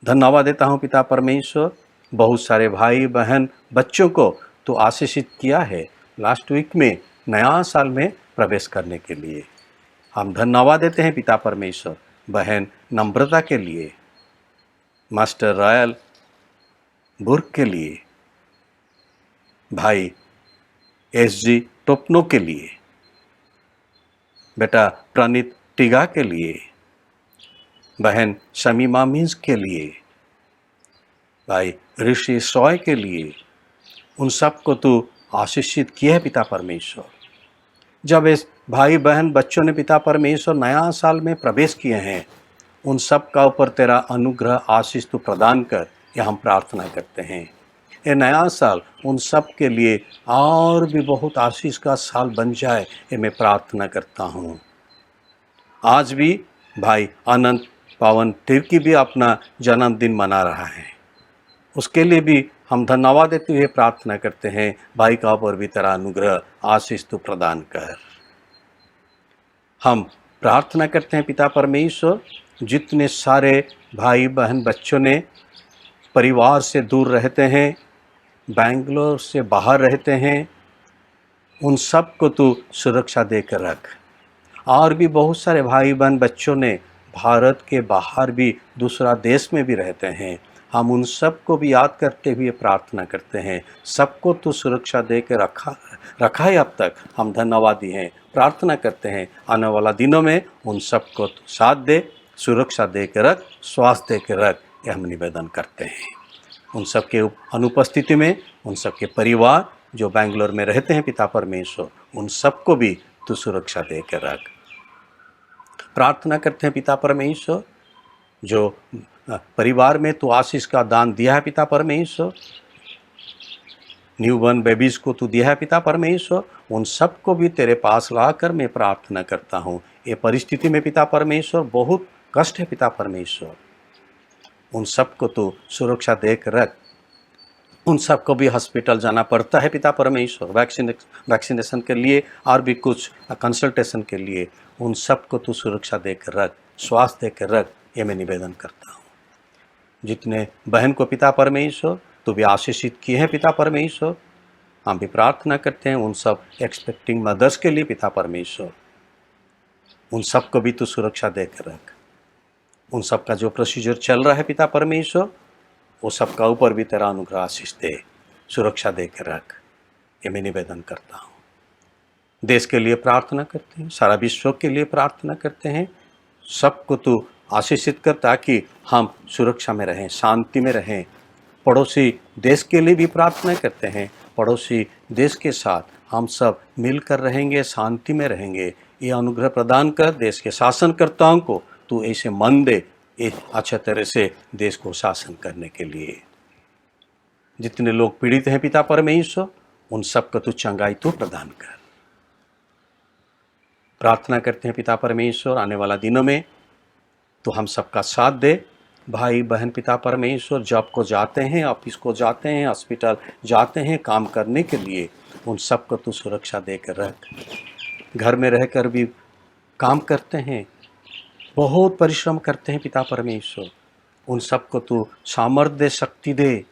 धन्यवाद देता हूँ पिता परमेश्वर, बहुत सारे भाई बहन बच्चों को तो आशीषित किया है लास्ट वीक में नया साल में प्रवेश करने के लिए। हम धन्यवाद देते हैं पिता परमेश्वर बहन नम्रता के लिए, मास्टर रॉयल बुर्ग के लिए, भाई SG टोपनो के लिए, बेटा प्रणीत टिगा के लिए, बहन शमीमा मीन्स के लिए, भाई ऋषि सॉय के लिए, उन सबको तू आशीषित किया है पिता परमेश्वर। जब इस भाई बहन बच्चों ने पिता परमेश्वर नया साल में प्रवेश किए हैं, उन सब का ऊपर तेरा अनुग्रह आशीष तू प्रदान कर, यह हम प्रार्थना करते हैं। ये नया साल उन सब के लिए और भी बहुत आशीष का साल बन जाए, ये मैं प्रार्थना करता हूँ। आज भी भाई अनंत पावन तिर्की भी अपना जन्मदिन मना रहा है, उसके लिए भी हम धन्यवाद देते हुए प्रार्थना करते हैं, भाई का ऊपर भी तेरा अनुग्रह आशीष तू प्रदान कर। हम प्रार्थना करते हैं पिता परमेश्वर, जितने सारे भाई बहन बच्चों ने परिवार से दूर रहते हैं, बेंगलोर से बाहर रहते हैं, उन सब को तू सुरक्षा देकर रख। और भी बहुत सारे भाई बहन बच्चों ने भारत के बाहर भी दूसरा देश में भी रहते हैं, हम उन सब को भी याद करते हुए प्रार्थना करते हैं, सबको तू सुरक्षा दे के रखा है। अब तक हम धन्यवादी हैं, प्रार्थना करते हैं आने वाला दिनों में उन सबको तू साथ दे, सुरक्षा दे के रख, स्वास्थ्य दे के रख, यह हम निवेदन करते हैं। उन सब के अनुपस्थिति में उन सब के परिवार जो बेंगलोर में रहते हैं पिता परमेश्वर, उन सबको भी तू सुरक्षा दे के रख। प्रार्थना करते हैं पिता परमेश्वर, जो परिवार में तू आशीष का दान दिया है पिता परमेश्वर, न्यूबॉर्न बेबीज को तू दिया है पिता परमेश्वर, उन सबको भी तेरे पास लाकर मैं प्रार्थना करता हूँ। ये परिस्थिति में पिता परमेश्वर बहुत कष्ट है पिता परमेश्वर, उन सबको तू सुरक्षा देकर रख। उन सबको भी हॉस्पिटल जाना पड़ता है पिता परमेश्वर, वैक्सीनेशन के लिए और भी कुछ कंसल्टेशन के लिए, उन सबको तू सुरक्षा देकर रख, स्वास्थ्य देकर रख, ये मैं निवेदन करता हूँ। जितने बहन को पिता परमेश्वर तो भी आशीषित किए हैं पिता परमेश्वर, हम भी प्रार्थना करते हैं उन सब एक्सपेक्टिंग मदर्स के लिए पिता परमेश्वर, उन सब को भी तू सुरक्षा देकर रख। उन सब का जो प्रोसीजर चल रहा है पिता परमेश्वर, वो सब का ऊपर भी तेरा अनुग्रह आशीष दे, सुरक्षा देकर रख, ये मैं निवेदन करता हूँ। देश के लिए प्रार्थना करते हैं, सारा विश्व के लिए प्रार्थना करते हैं, सबको तू आशीषित कर ताकि हम सुरक्षा में रहें, शांति में रहें। पड़ोसी देश के लिए भी प्रार्थना करते हैं, पड़ोसी देश के साथ हम सब मिलकर रहेंगे, शांति में रहेंगे, ये अनुग्रह प्रदान कर। देश के शासनकर्ताओं को तू ऐसे मन दे, एक अच्छे तरह से देश को शासन करने के लिए। जितने लोग पीड़ित हैं पिता परमेश्वर, उन सब को तू चंगाई तू प्रदान कर। प्रार्थना करते हैं पिता परमेश्वर, आने वाला दिनों में तो हम सबका साथ दे। भाई बहन पिता परमेश्वर जॉब को जाते हैं, ऑफिस को जाते हैं, हॉस्पिटल जाते हैं काम करने के लिए, उन सबको तू सुरक्षा देकर रख। घर में रहकर भी काम करते हैं, बहुत परिश्रम करते हैं पिता परमेश्वर, उन सबको तू सामर्थ्य दे, शक्ति दे,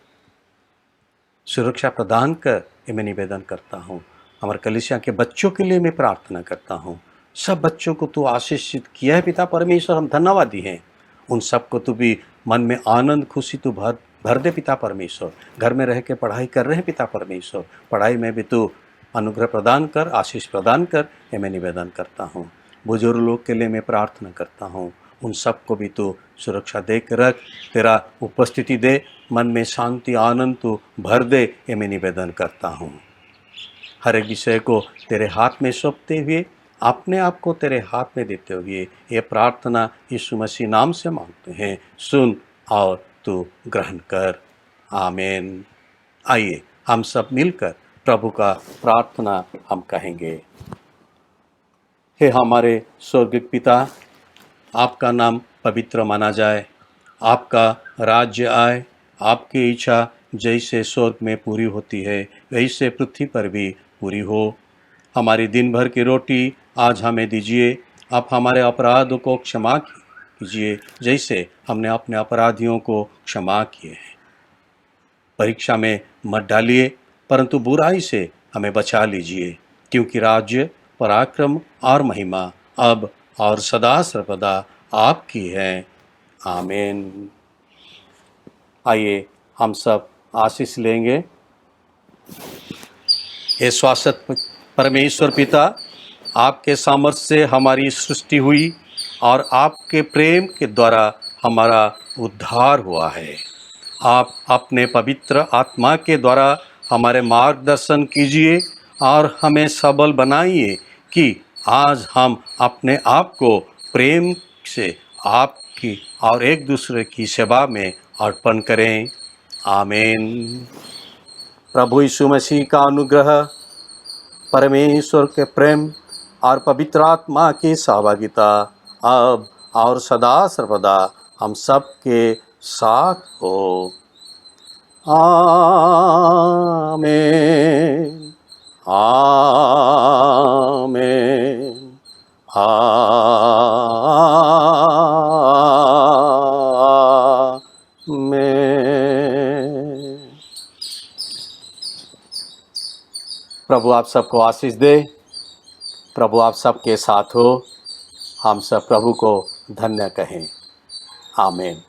सुरक्षा प्रदान कर, ये मैं निवेदन करता हूँ। हमारे कलीसिया के बच्चों के लिए मैं प्रार्थना करता हूँ, सब बच्चों को तू आशीषित किया है पिता परमेश्वर, हम धन्यवादी हैं। उन सबको तू भी मन में आनंद खुशी तू भर दे पिता परमेश्वर। घर में रह के पढ़ाई कर रहे हैं पिता परमेश्वर, पढ़ाई में भी तू अनुग्रह प्रदान कर, आशीष प्रदान कर, ये मैं निवेदन करता हूँ। बुजुर्ग लोग के लिए मैं प्रार्थना करता हूँ, उन सबको भी तू सुरक्षा दे कर रख, तेरा उपस्थिति दे, मन में शांति आनंद तू भर दे, ये मैं निवेदन करता हूँ। हर एक विषय को तेरे हाथ में सौंपते हुए, अपने आप को तेरे हाथ में देते हुए ये प्रार्थना यीशु मसीह नाम से मांगते हैं, सुन और तू ग्रहण कर। आमीन। आइए हम सब मिलकर प्रभु का प्रार्थना हम कहेंगे। हे हमारे स्वर्गीय पिता, आपका नाम पवित्र माना जाए, आपका राज्य आए, आपकी इच्छा जैसे स्वर्ग में पूरी होती है वैसे पृथ्वी पर भी पूरी हो। हमारी दिन भर की रोटी आज हमें दीजिए, आप हमारे अपराधों को क्षमा कीजिए जैसे हमने अपने अपराधियों को क्षमा किए हैं। परीक्षा में मत डालिए, परंतु बुराई से हमें बचा लीजिए, क्योंकि राज्य, पराक्रम और महिमा अब और सदा सर्वदा आपकी है। आमीन। आइए हम सब आशीष लेंगे। हे शाश्वत परमेश्वर पिता, आपके सामर्थ्य से हमारी सृष्टि हुई और आपके प्रेम के द्वारा हमारा उद्धार हुआ है। आप अपने पवित्र आत्मा के द्वारा हमारे मार्गदर्शन कीजिए और हमें सबल बनाइए कि आज हम अपने आप को प्रेम से आपकी और एक दूसरे की सेवा में अर्पण करें। आमीन। प्रभु यीशु मसीह का अनुग्रह, परमेश्वर के प्रेम और पवित्र आत्मा की सहभागिता अब और सदा सर्वदा हम सब के साथ हो। आमीन। आमीन। आमीन। प्रभु आप सबको आशीष दे। प्रभु आप सबके साथ हो। हम सब प्रभु को धन्य कहें। आमीन।